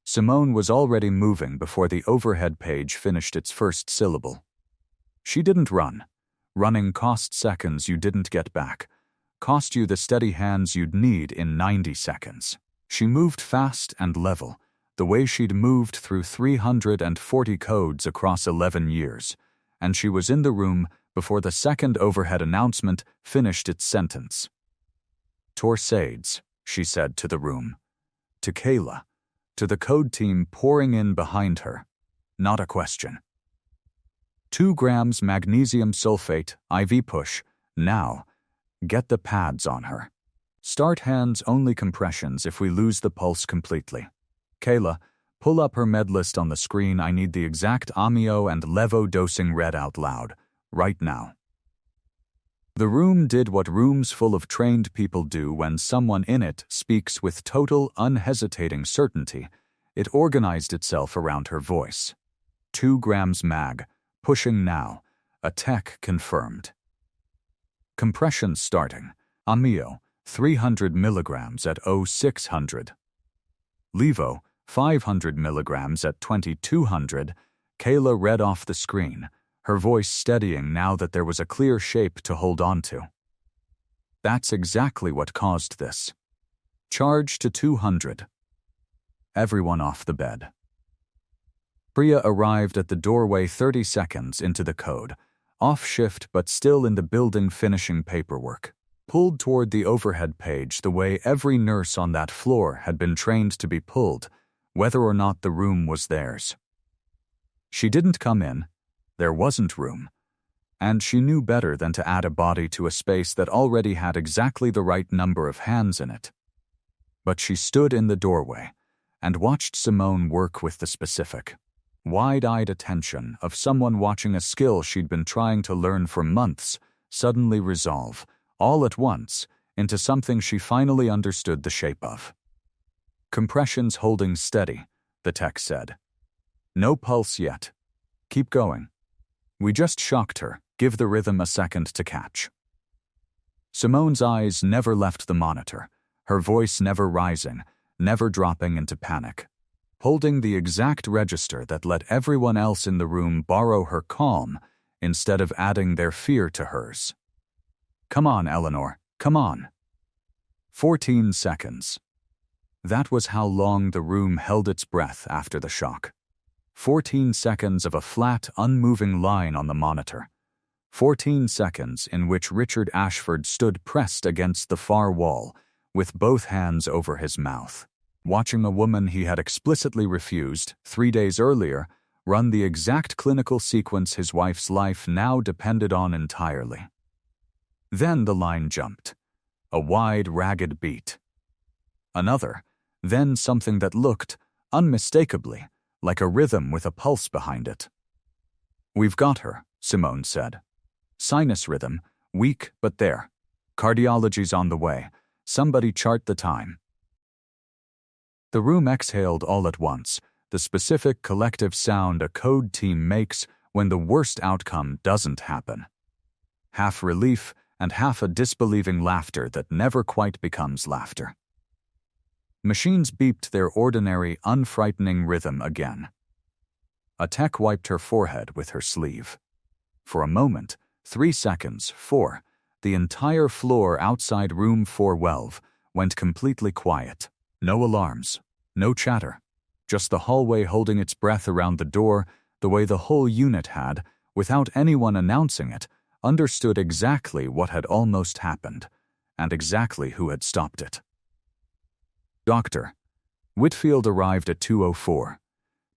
Simone was already moving before the overhead page finished its first syllable. She didn't run. Running cost seconds you didn't get back, cost you the steady hands you'd need in 90 seconds. She moved fast and level, the way she'd moved through 340 codes across 11 years, and she was in the room before the second overhead announcement finished its sentence. "Torsades," she said to the room. To Kayla, to the code team pouring in behind her. Not a question. 2 grams magnesium sulfate, IV push, now. Get the pads on her. Start hands-only compressions if we lose the pulse completely. Kayla, pull up her med list on the screen. I need the exact amio and levo dosing read out loud, right now. The room did what rooms full of trained people do when someone in it speaks with total, unhesitating certainty. It organized itself around her voice. 2 grams mag, pushing now, a tech confirmed. Compression starting, amio, 300 milligrams at 0600. Levo, 500 milligrams at 2200. Kayla read off the screen, her voice steadying now that there was a clear shape to hold on to. That's exactly what caused this. Charge to 200. Everyone off the bed. Priya arrived at the doorway 30 seconds into the code, off shift but still in the building finishing paperwork, pulled toward the overhead page the way every nurse on that floor had been trained to be pulled, whether or not the room was theirs. She didn't come in. There wasn't room. And she knew better than to add a body to a space that already had exactly the right number of hands in it. But she stood in the doorway and watched Simone work with the specific, wide-eyed attention of someone watching a skill she'd been trying to learn for months suddenly resolve, all at once, into something she finally understood the shape of. Compressions holding steady, the tech said. No pulse yet. Keep going. We just shocked her. Give the rhythm a second to catch. Simone's eyes never left the monitor, her voice never rising, never dropping into panic. Holding the exact register that let everyone else in the room borrow her calm instead of adding their fear to hers. Come on, Eleanor, come on. 14 seconds. That was how long the room held its breath after the shock. 14 seconds of a flat, unmoving line on the monitor. 14 seconds in which Richard Ashford stood pressed against the far wall, with both hands over his mouth, watching a woman he had explicitly refused, 3 days earlier, run the exact clinical sequence his wife's life now depended on entirely. Then the line jumped. A wide, ragged beat. Another, then something that looked, unmistakably, like a rhythm with a pulse behind it. "We've got her," Simone said. "Sinus rhythm, weak but there. Cardiology's on the way. Somebody chart the time." The room exhaled all at once, the specific collective sound a code team makes when the worst outcome doesn't happen. Half relief and half a disbelieving laughter that never quite becomes laughter. Machines beeped their ordinary, unfrightening rhythm again. A tech wiped her forehead with her sleeve. For a moment, 3 seconds, 4, the entire floor outside room 412 went completely quiet. No alarms, no chatter, just the hallway holding its breath around the door the way the whole unit had, without anyone announcing it, understood exactly what had almost happened, and exactly who had stopped it. "Doctor." Whitfield arrived at 2:04,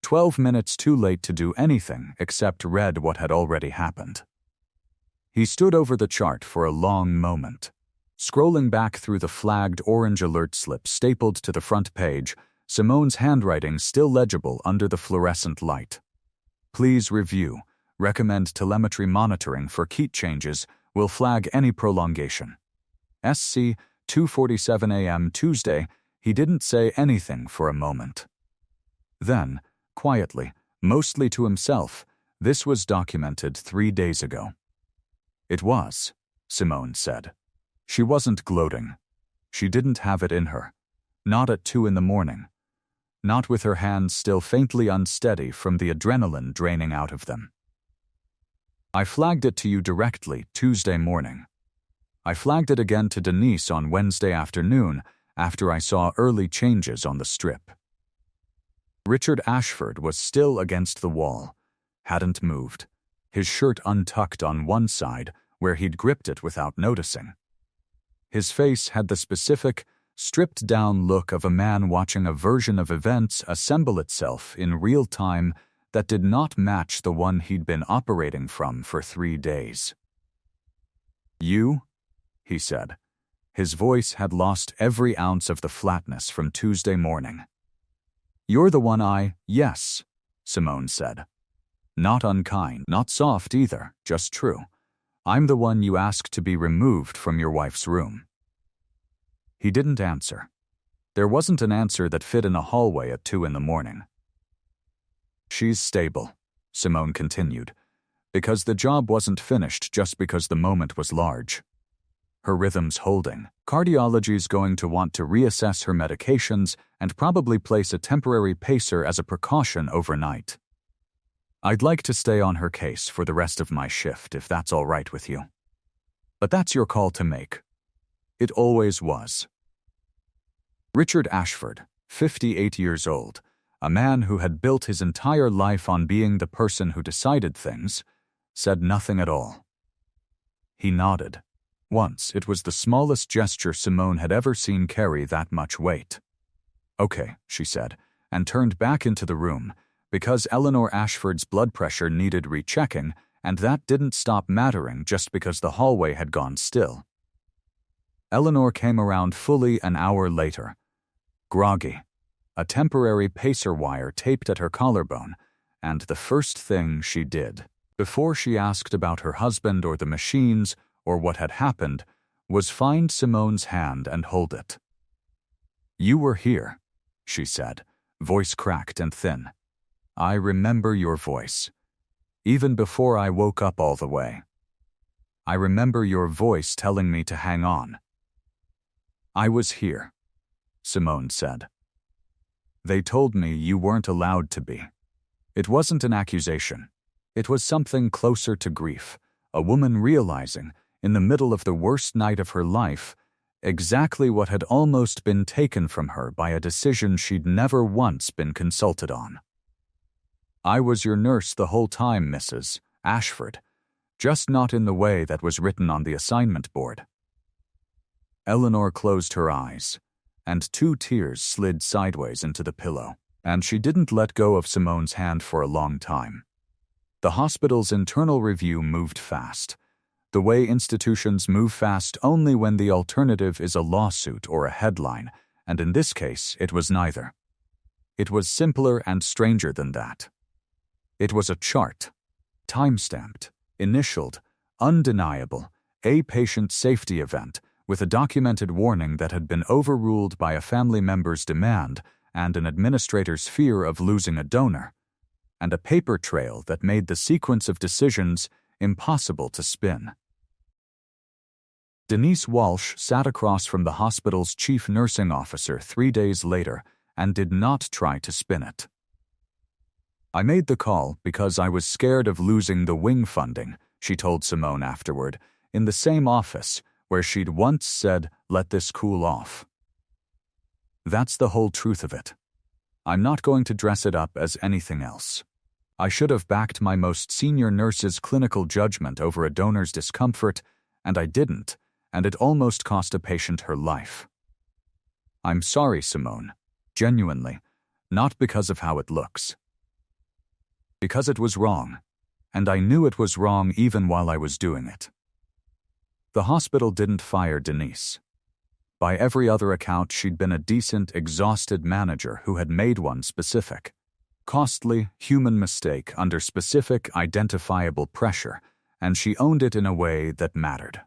12 minutes too late to do anything except read what had already happened. He stood over the chart for a long moment. Scrolling back through the flagged orange alert slip stapled to the front page, Simone's handwriting still legible under the fluorescent light. "Please review. Recommend telemetry monitoring for key changes. Will flag any prolongation." SC 2:47 a.m. Tuesday. He didn't say anything for a moment. Then, quietly, mostly to himself, this was documented 3 days ago. "It was," Simone said. She wasn't gloating. She didn't have it in her. Not at 2 in the morning. Not with her hands still faintly unsteady from the adrenaline draining out of them. "I flagged it to you directly Tuesday morning. I flagged it again to Denise on Wednesday afternoon after I saw early changes on the strip." Richard Ashford was still against the wall, hadn't moved, his shirt untucked on one side where he'd gripped it without noticing. His face had the specific, stripped-down look of a man watching a version of events assemble itself in real time that did not match the one he'd been operating from for 3 days. "You?" he said. His voice had lost every ounce of the flatness from Tuesday morning. "You're the one yes," Simone said. Not unkind, not soft either, just true. "I'm the one you asked to be removed from your wife's room." He didn't answer. There wasn't an answer that fit in a hallway at 2 in the morning. "She's stable," Simone continued, "because the job wasn't finished just because the moment was large. Her rhythm's holding. Cardiology's going to want to reassess her medications and probably place a temporary pacer as a precaution overnight. I'd like to stay on her case for the rest of my shift if that's all right with you. But that's your call to make. It always was." Richard Ashford, 58 years old, a man who had built his entire life on being the person who decided things, said nothing at all. He nodded. Once, it was the smallest gesture Simone had ever seen carry that much weight. "Okay," she said, and turned back into the room, because Eleanor Ashford's blood pressure needed rechecking, and that didn't stop mattering just because the hallway had gone still. Eleanor came around fully an hour later. Groggy, a temporary pacer wire taped at her collarbone, and the first thing she did, before she asked about her husband or the machines or what had happened, was find Simone's hand and hold it. "You were here," she said, voice cracked and thin. "I remember your voice. Even before I woke up all the way. I remember your voice telling me to hang on." "I was here," Simone said. "They told me you weren't allowed to be." It wasn't an accusation. It was something closer to grief, a woman realizing, in the middle of the worst night of her life, exactly what had almost been taken from her by a decision she'd never once been consulted on. "I was your nurse the whole time, Mrs. Ashford, just not in the way that was written on the assignment board." Eleanor closed her eyes, and 2 tears slid sideways into the pillow, and she didn't let go of Simone's hand for a long time. The hospital's internal review moved fast, the way institutions move fast only when the alternative is a lawsuit or a headline, and in this case, it was neither. It was simpler and stranger than that. It was a chart, time-stamped, initialed, undeniable, a patient safety event, with a documented warning that had been overruled by a family member's demand and an administrator's fear of losing a donor, and a paper trail that made the sequence of decisions impossible to spin. Denise Walsh sat across from the hospital's chief nursing officer 3 days later and did not try to spin it. "I made the call because I was scared of losing the wing funding," she told Simone afterward, in the same office where she'd once said, "Let this cool off." That's the whole truth of it. I'm not going to dress it up as anything else. I should have backed my most senior nurse's clinical judgment over a donor's discomfort, and I didn't, and it almost cost a patient her life. I'm sorry, Simone, genuinely, not because of how it looks. Because it was wrong, and I knew it was wrong even while I was doing it. The hospital didn't fire Denise. By every other account, she'd been a decent, exhausted manager who had made one specific. Costly, human mistake under specific, identifiable pressure, and she owned it in a way that mattered.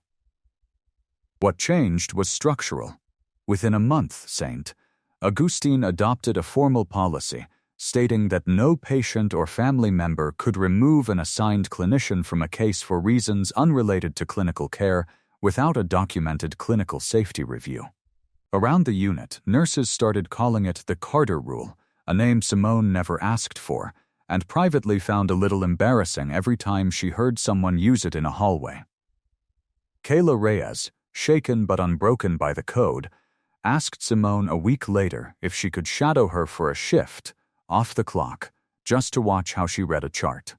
What changed was structural. Within a month, Saint, Augustine adopted a formal policy stating that no patient or family member could remove an assigned clinician from a case for reasons unrelated to clinical care without a documented clinical safety review. Around the unit, nurses started calling it the Carter Rule, a name Simone never asked for, and privately found a little embarrassing every time she heard someone use it in a hallway. Kayla Reyes, shaken but unbroken by the code, asked Simone a week later if she could shadow her for a shift, off the clock, just to watch how she read a chart.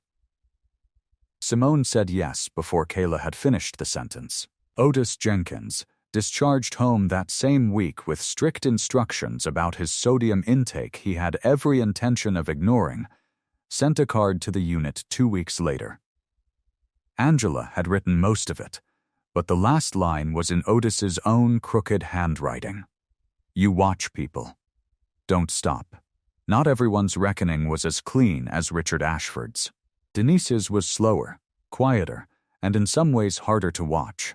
Simone said yes before Kayla had finished the sentence. Otis Jenkins, discharged home that same week with strict instructions about his sodium intake he had every intention of ignoring, sent a card to the unit 2 weeks later. Angela had written most of it, but the last line was in Otis's own crooked handwriting. "You watch people. Don't stop." Not everyone's reckoning was as clean as Richard Ashford's. Denise's was slower, quieter, and in some ways harder to watch.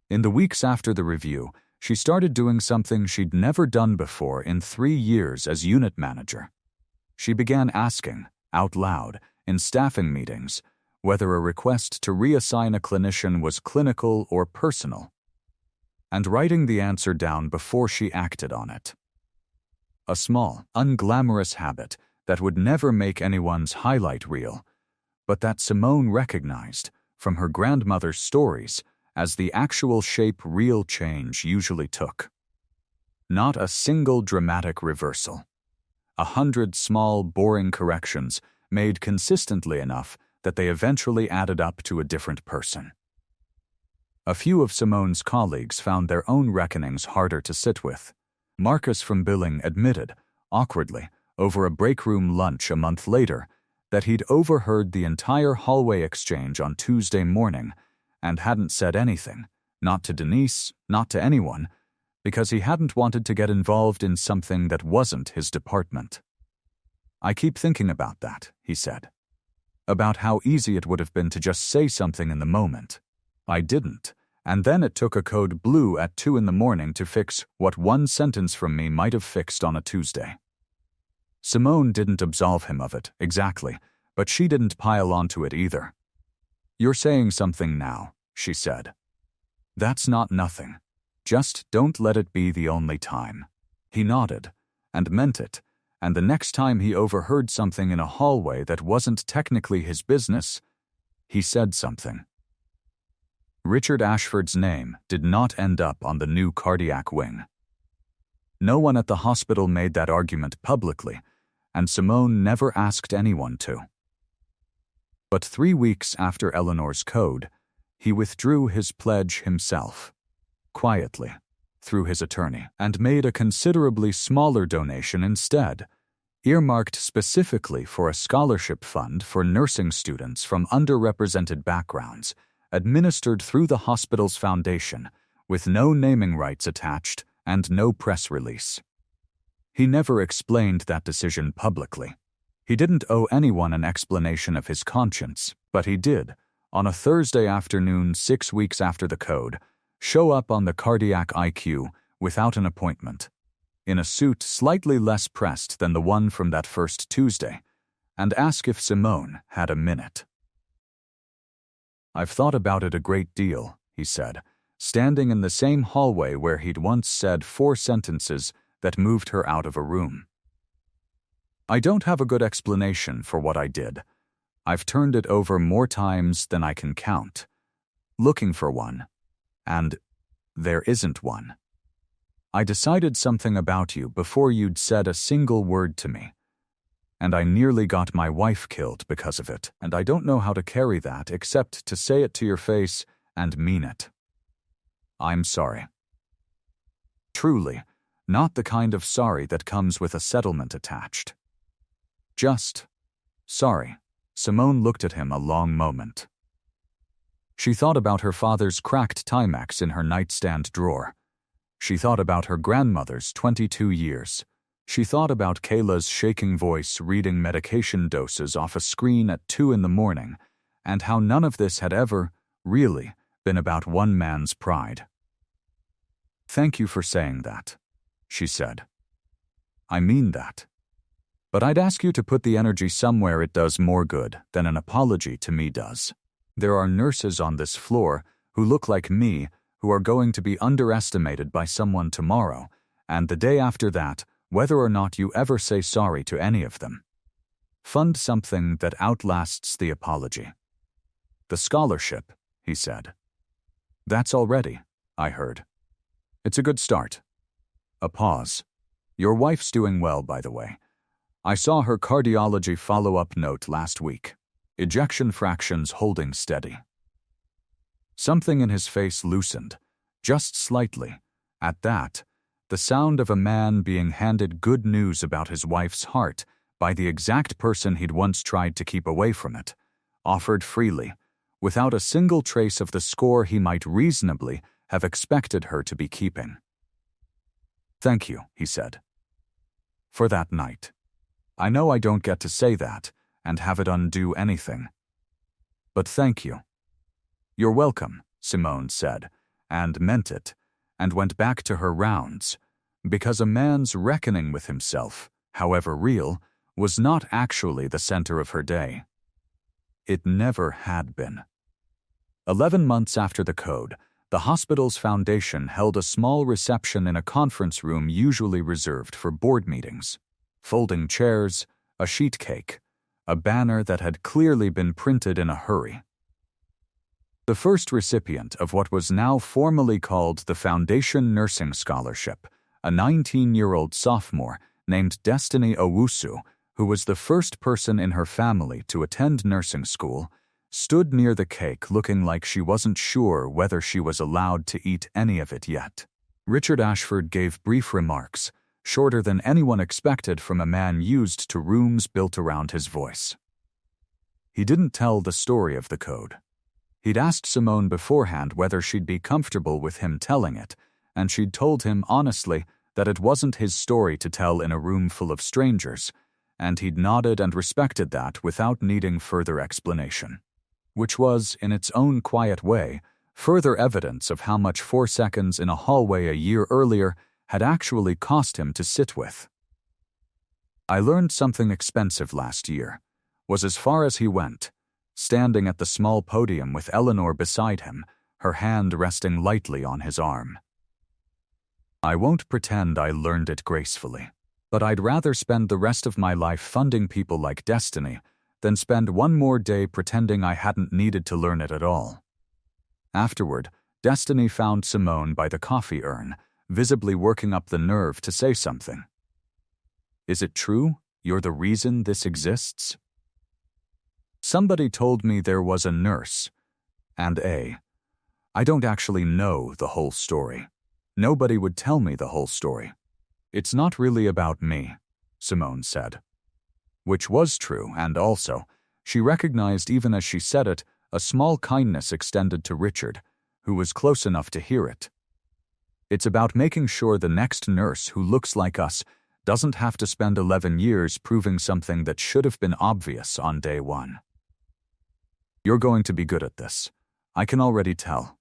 In the weeks after the review, she started doing something she'd never done before in 3 years as unit manager. She began asking, out loud, in staffing meetings, whether a request to reassign a clinician was clinical or personal, and writing the answer down before she acted on it. A small, unglamorous habit that would never make anyone's highlight reel, but that Simone recognized, from her grandmother's stories, as the actual shape real change usually took. Not a single dramatic reversal. 100 small, boring corrections made consistently enough that they eventually added up to a different person. A few of Simone's colleagues found their own reckonings harder to sit with. Marcus from billing admitted, awkwardly, over a break-room lunch a month later, that he'd overheard the entire hallway exchange on Tuesday morning and hadn't said anything, not to Denise, not to anyone, because he hadn't wanted to get involved in something that wasn't his department. "I keep thinking about that," he said. "About how easy it would have been to just say something in the moment. I didn't, and then it took a code blue at 2 in the morning to fix what one sentence from me might have fixed on a Tuesday." Simone didn't absolve him of it, exactly, but she didn't pile onto it either. "You're saying something now," she said. "That's not nothing. Just don't let it be the only time." He nodded, and meant it, and the next time he overheard something in a hallway that wasn't technically his business, he said something. Richard Ashford's name did not end up on the new cardiac wing. No one at the hospital made that argument publicly, and Simone never asked anyone to. But 3 weeks after Eleanor's code, he withdrew his pledge himself, quietly, through his attorney, and made a considerably smaller donation instead, earmarked specifically for a scholarship fund for nursing students from underrepresented backgrounds, administered through the hospital's foundation, with no naming rights attached and no press release. He never explained that decision publicly. He didn't owe anyone an explanation of his conscience, but he did, on a Thursday afternoon 6 weeks after the code, show up on the cardiac IQ without an appointment, in a suit slightly less pressed than the one from that first Tuesday, and ask if Simone had a minute. "I've thought about it a great deal," he said, standing in the same hallway where he'd once said 4 sentences that moved her out of a room. "I don't have a good explanation for what I did. I've turned it over more times than I can count, looking for one, and there isn't one. I decided something about you before you'd said a single word to me, and I nearly got my wife killed because of it, and I don't know how to carry that except to say it to your face and mean it. I'm sorry. Truly, not the kind of sorry that comes with a settlement attached. Just sorry." Simone looked at him a long moment. She thought about her father's cracked Timex in her nightstand drawer. She thought about her grandmother's 22 years. She thought about Kayla's shaking voice reading medication doses off a screen at 2 in the morning, and how none of this had ever, really, been about one man's pride. "Thank you for saying that," she said. "I mean that. But I'd ask you to put the energy somewhere it does more good than an apology to me does. There are nurses on this floor who look like me who are going to be underestimated by someone tomorrow, and the day after that, whether or not you ever say sorry to any of them. Fund something that outlasts the apology." "The scholarship," he said. "That's already," I heard. "It's a good start." A pause. "Your wife's doing well, by the way. I saw her cardiology follow-up note last week. Ejection fractions holding steady." Something in his face loosened, just slightly. At that, the sound of a man being handed good news about his wife's heart by the exact person he'd once tried to keep away from it, offered freely, without a single trace of the score he might reasonably have expected her to be keeping. "Thank you," he said. "For that night. I know I don't get to say that and have it undo anything. But thank you." "You're welcome," Simone said, and meant it, and went back to her rounds, because a man's reckoning with himself, however real, was not actually the center of her day. It never had been. 11 months after the code, the hospital's foundation held a small reception in a conference room usually reserved for board meetings. Folding chairs, a sheet cake, a banner that had clearly been printed in a hurry. The first recipient of what was now formally called the Foundation Nursing Scholarship, a 19-year-old sophomore named Destiny Owusu, who was the first person in her family to attend nursing school, stood near the cake looking like she wasn't sure whether she was allowed to eat any of it yet. Richard Ashford gave brief remarks, shorter than anyone expected from a man used to rooms built around his voice. He didn't tell the story of the code. He'd asked Simone beforehand whether she'd be comfortable with him telling it, and she'd told him honestly that it wasn't his story to tell in a room full of strangers, and he'd nodded and respected that without needing further explanation. Which was, in its own quiet way, further evidence of how much 4 seconds in a hallway a year earlier had actually cost him to sit with. "I learned something expensive last year," was as far as he went, standing at the small podium with Eleanor beside him, her hand resting lightly on his arm. "I won't pretend I learned it gracefully, but I'd rather spend the rest of my life funding people like Destiny than spend one more day pretending I hadn't needed to learn it at all. Afterward, Destiny found Simone by the coffee urn, visibly working up the nerve to say something. "Is it true? You're the reason this exists?" "Somebody told me there was a nurse. I don't actually know the whole story. Nobody would tell me the whole story. It's not really about me," Simone said. Which was true, and also, she recognized even as she said it, a small kindness extended to Richard, who was close enough to hear it. "It's about making sure the next nurse who looks like us doesn't have to spend 11 years proving something that should have been obvious on day one." "You're going to be good at this. I can already tell."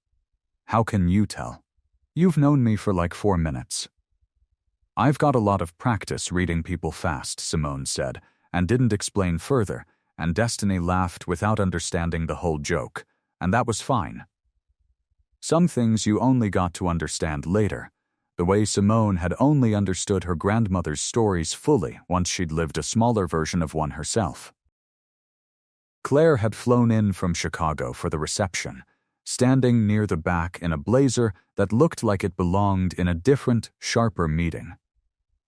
"How can you tell? You've known me for like 4 minutes." "I've got a lot of practice reading people fast," Simone said, and didn't explain further, and Destiny laughed without understanding the whole joke, and that was fine. Some things you only got to understand later, the way Simone had only understood her grandmother's stories fully once she'd lived a smaller version of one herself. Claire had flown in from Chicago for the reception, standing near the back in a blazer that looked like it belonged in a different, sharper meeting.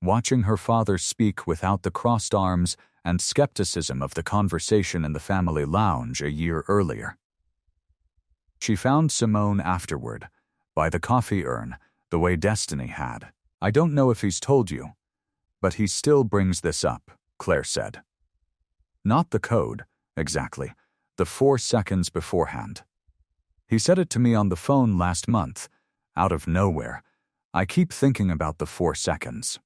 Watching her father speak without the crossed arms and skepticism of the conversation in the family lounge a year earlier. She found Simone afterward, by the coffee urn, the way Destiny had. "I don't know if he's told you, but he still brings this up," Claire said. "Not the code, exactly, the 4 seconds beforehand. He said it to me on the phone last month, out of nowhere. I keep thinking about the 4 seconds.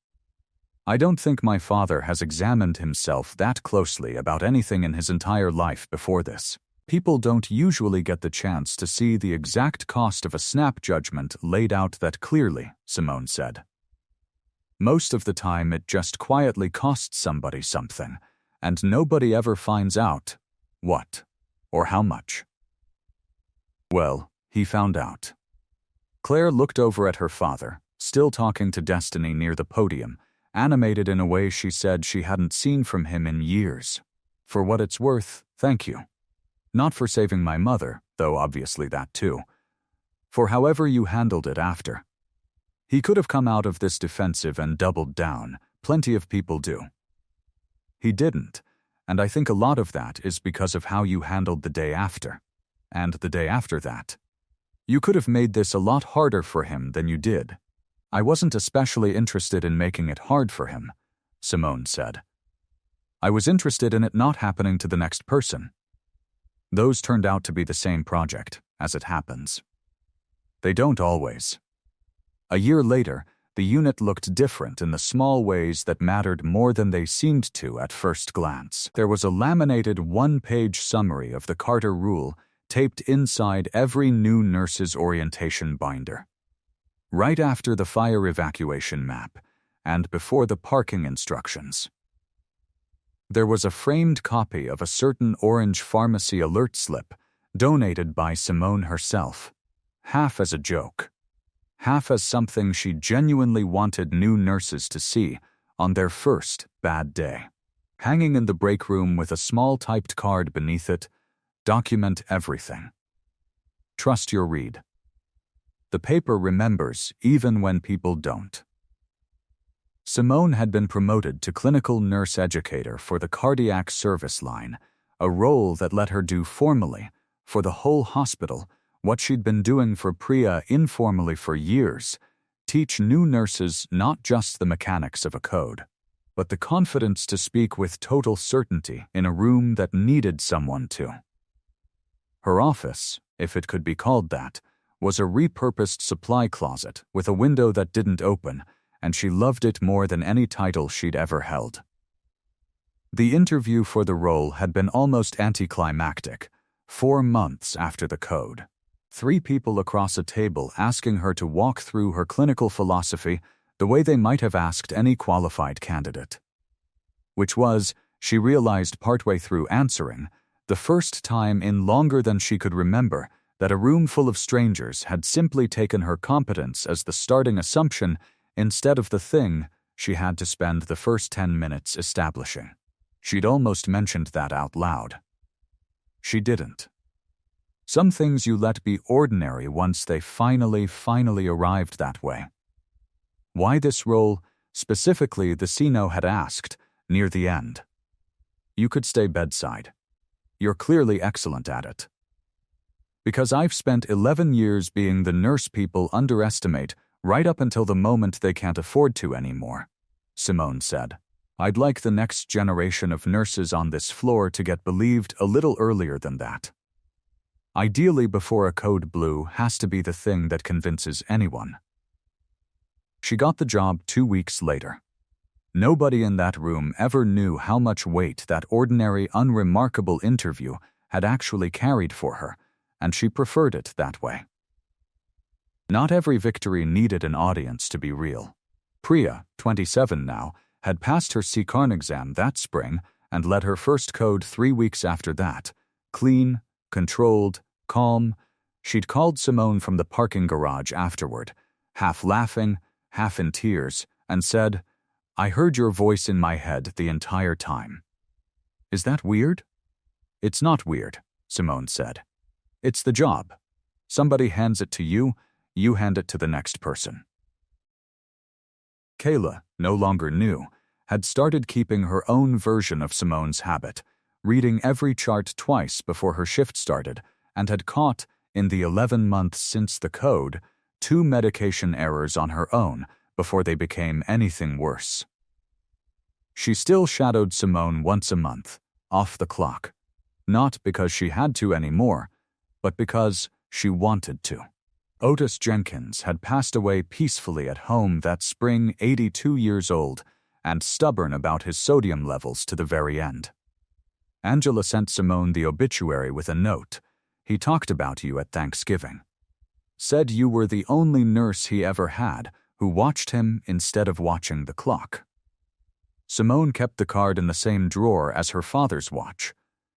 I don't think my father has examined himself that closely about anything in his entire life before this. People don't usually get the chance to see the exact cost of a snap judgment laid out that clearly," Simone said. "Most of the time it just quietly costs somebody something, and nobody ever finds out what or how much." Well, he found out. Claire looked over at her father, still talking to Destiny near the podium, animated in a way she said she hadn't seen from him in years. "For what it's worth, thank you. Not for saving my mother, though obviously that too. For however you handled it after." He could have come out of this defensive and doubled down. Plenty of people do. He didn't, and I think a lot of that is because of how you handled the day after. And the day after that. You could have made this a lot harder for him than you did. "I wasn't especially interested in making it hard for him," Simone said. "I was interested in it not happening to the next person. Those turned out to be the same project, as it happens. They don't always." A year later, the unit looked different in the small ways that mattered more than they seemed to at first glance. There was a laminated 1-page summary of the Carter Rule taped inside every new nurse's orientation binder. Right after the fire evacuation map, and before the parking instructions. There was a framed copy of a certain orange pharmacy alert slip, donated by Simone herself, half as a joke, half as something she genuinely wanted new nurses to see on their first bad day. Hanging in the break room with a small typed card beneath it, "Document everything. Trust your read. The paper remembers even when people don't." Simone had been promoted to clinical nurse educator for the cardiac service line, a role that let her do formally, for the whole hospital, what she'd been doing for Priya informally for years, teach new nurses not just the mechanics of a code, but the confidence to speak with total certainty in a room that needed someone to. Her office, if it could be called that, was a repurposed supply closet with a window that didn't open, and she loved it more than any title she'd ever held. The interview for the role had been almost anticlimactic, 4 months after the code. 3 people across a table asking her to walk through her clinical philosophy the way they might have asked any qualified candidate. Which was, she realized partway through answering, the first time in longer than she could remember that a room full of strangers had simply taken her competence as the starting assumption instead of the thing she had to spend the first 10 minutes establishing. She'd almost mentioned that out loud. She didn't. Some things you let be ordinary once they finally arrived that way. Why this role? Specifically, the Sino had asked, near the end. You could stay bedside. You're clearly excellent at it. Because I've spent 11 years being the nurse people underestimate right up until the moment they can't afford to anymore, Simone said. I'd like the next generation of nurses on this floor to get believed a little earlier than that. Ideally, before a code blue has to be the thing that convinces anyone. She got the job 2 weeks later. Nobody in that room ever knew how much weight that ordinary, unremarkable interview had actually carried for her, and she preferred it that way. Not every victory needed an audience to be real. Priya, 27 now, had passed her CCARN exam that spring and led her first code 3 weeks after that. Clean, controlled, calm. She'd called Simone from the parking garage afterward, half laughing, half in tears, and said, I heard your voice in my head the entire time. Is that weird? It's not weird, Simone said. It's the job. Somebody hands it to you, you hand it to the next person. Kayla, no longer new, had started keeping her own version of Simone's habit, reading every chart twice before her shift started, and had caught, in the 11 months since the code, 2 medication errors on her own before they became anything worse. She still shadowed Simone once a month, off the clock, not because she had to anymore, but because she wanted to. Otis Jenkins had passed away peacefully at home that spring, 82 years old, and stubborn about his sodium levels to the very end. Angela sent Simone the obituary with a note. He talked about you at Thanksgiving. Said you were the only nurse he ever had who watched him instead of watching the clock. Simone kept the card in the same drawer as her father's watch.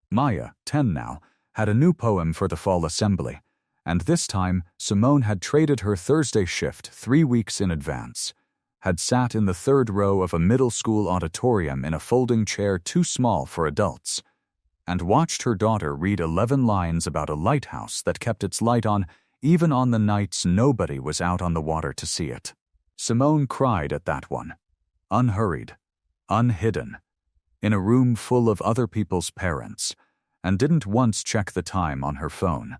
Maya, 10 now, had a new poem for the fall assembly, and this time Simone had traded her Thursday shift 3 weeks in advance, had sat in the 3rd row of a middle school auditorium in a folding chair too small for adults, and watched her daughter read 11 lines about a lighthouse that kept its light on even on the nights nobody was out on the water to see it. Simone cried at that one, unhurried, unhidden, in a room full of other people's parents, and didn't once check the time on her phone.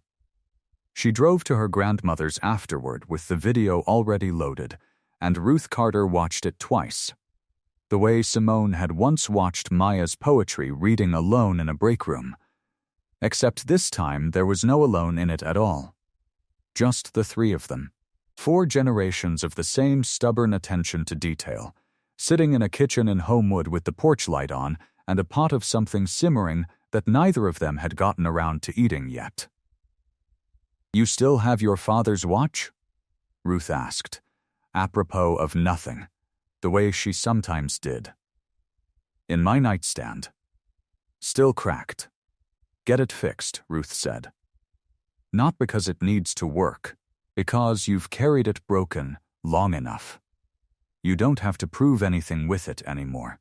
She drove to her grandmother's afterward with the video already loaded, and Ruth Carter watched it twice. The way Simone had once watched Maya's poetry reading alone in a break room. Except this time there was no alone in it at all. Just the 3 of them. 4 generations of the same stubborn attention to detail, sitting in a kitchen in Homewood with the porch light on and a pot of something simmering that neither of them had gotten around to eating yet. You still have your father's watch? Ruth asked, apropos of nothing, the way she sometimes did. In my nightstand. Still cracked. Get it fixed, Ruth said. Not because it needs to work, because you've carried it broken long enough. You don't have to prove anything with it anymore.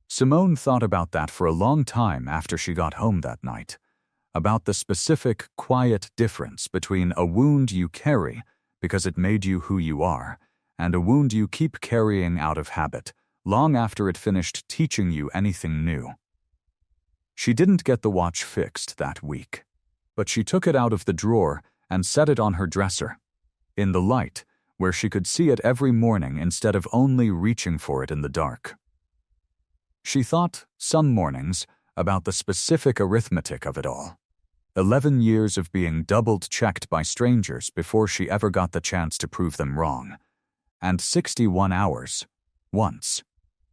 Simone thought about that for a long time after she got home that night, about the specific, quiet difference between a wound you carry because it made you who you are, and a wound you keep carrying out of habit, long after it finished teaching you anything new. She didn't get the watch fixed that week, but she took it out of the drawer and set it on her dresser, in the light, where she could see it every morning instead of only reaching for it in the dark. She thought, some mornings, about the specific arithmetic of it all. 11 years of being double-checked by strangers before she ever got the chance to prove them wrong. And 61 hours, once,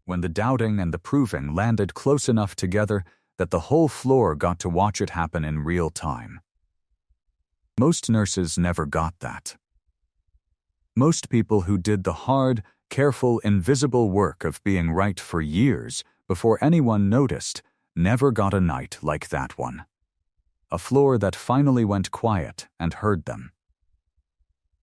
when the doubting and the proving landed close enough together that the whole floor got to watch it happen in real time. Most nurses never got that. Most people who did the hard, careful, invisible work of being right for years before anyone noticed never got a night like that one. A floor that finally went quiet and heard them.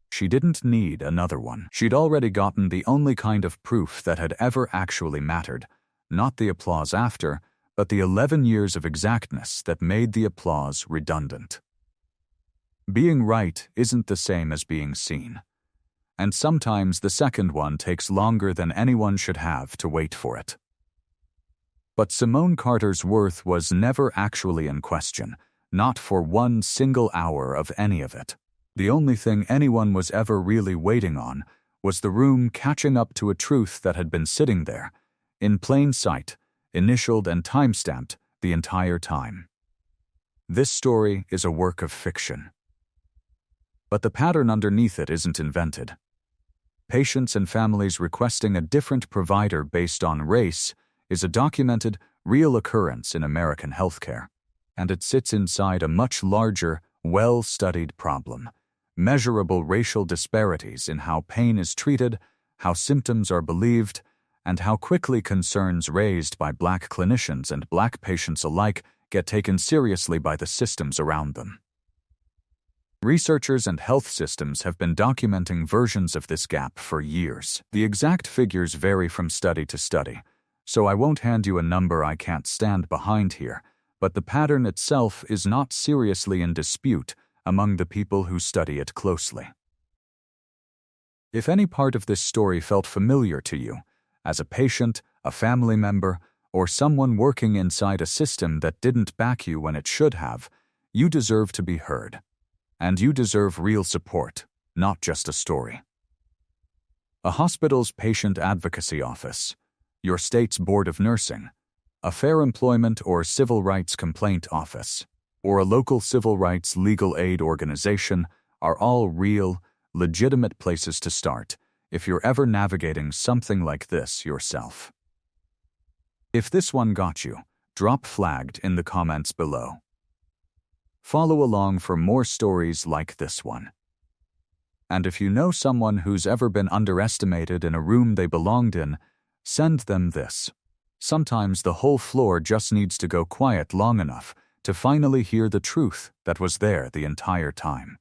She didn't need another one. She'd already gotten the only kind of proof that had ever actually mattered, not the applause after, but the 11 years of exactness that made the applause redundant. Being right isn't the same as being seen. And sometimes the second one takes longer than anyone should have to wait for it. But Simone Carter's worth was never actually in question, not for one single hour of any of it. The only thing anyone was ever really waiting on was the room catching up to a truth that had been sitting there, in plain sight, initialed and time-stamped the entire time. This story is a work of fiction. But the pattern underneath it isn't invented. Patients and families requesting a different provider based on race is a documented, real occurrence in American healthcare, and it sits inside a much larger, well-studied problem: measurable racial disparities in how pain is treated, how symptoms are believed, and how quickly concerns raised by Black clinicians and Black patients alike get taken seriously by the systems around them. Researchers and health systems have been documenting versions of this gap for years. The exact figures vary from study to study, so I won't hand you a number I can't stand behind here, but the pattern itself is not seriously in dispute among the people who study it closely. If any part of this story felt familiar to you, as a patient, a family member, or someone working inside a system that didn't back you when it should have, you deserve to be heard. And you deserve real support, not just a story. A hospital's patient advocacy office, your state's board of nursing, a fair employment or civil rights complaint office, or a local civil rights legal aid organization are all real, legitimate places to start if you're ever navigating something like this yourself. If this one got you, drop flagged in the comments below. Follow along for more stories like this one. And if you know someone who's ever been underestimated in a room they belonged in, send them this. Sometimes the whole floor just needs to go quiet long enough to finally hear the truth that was there the entire time.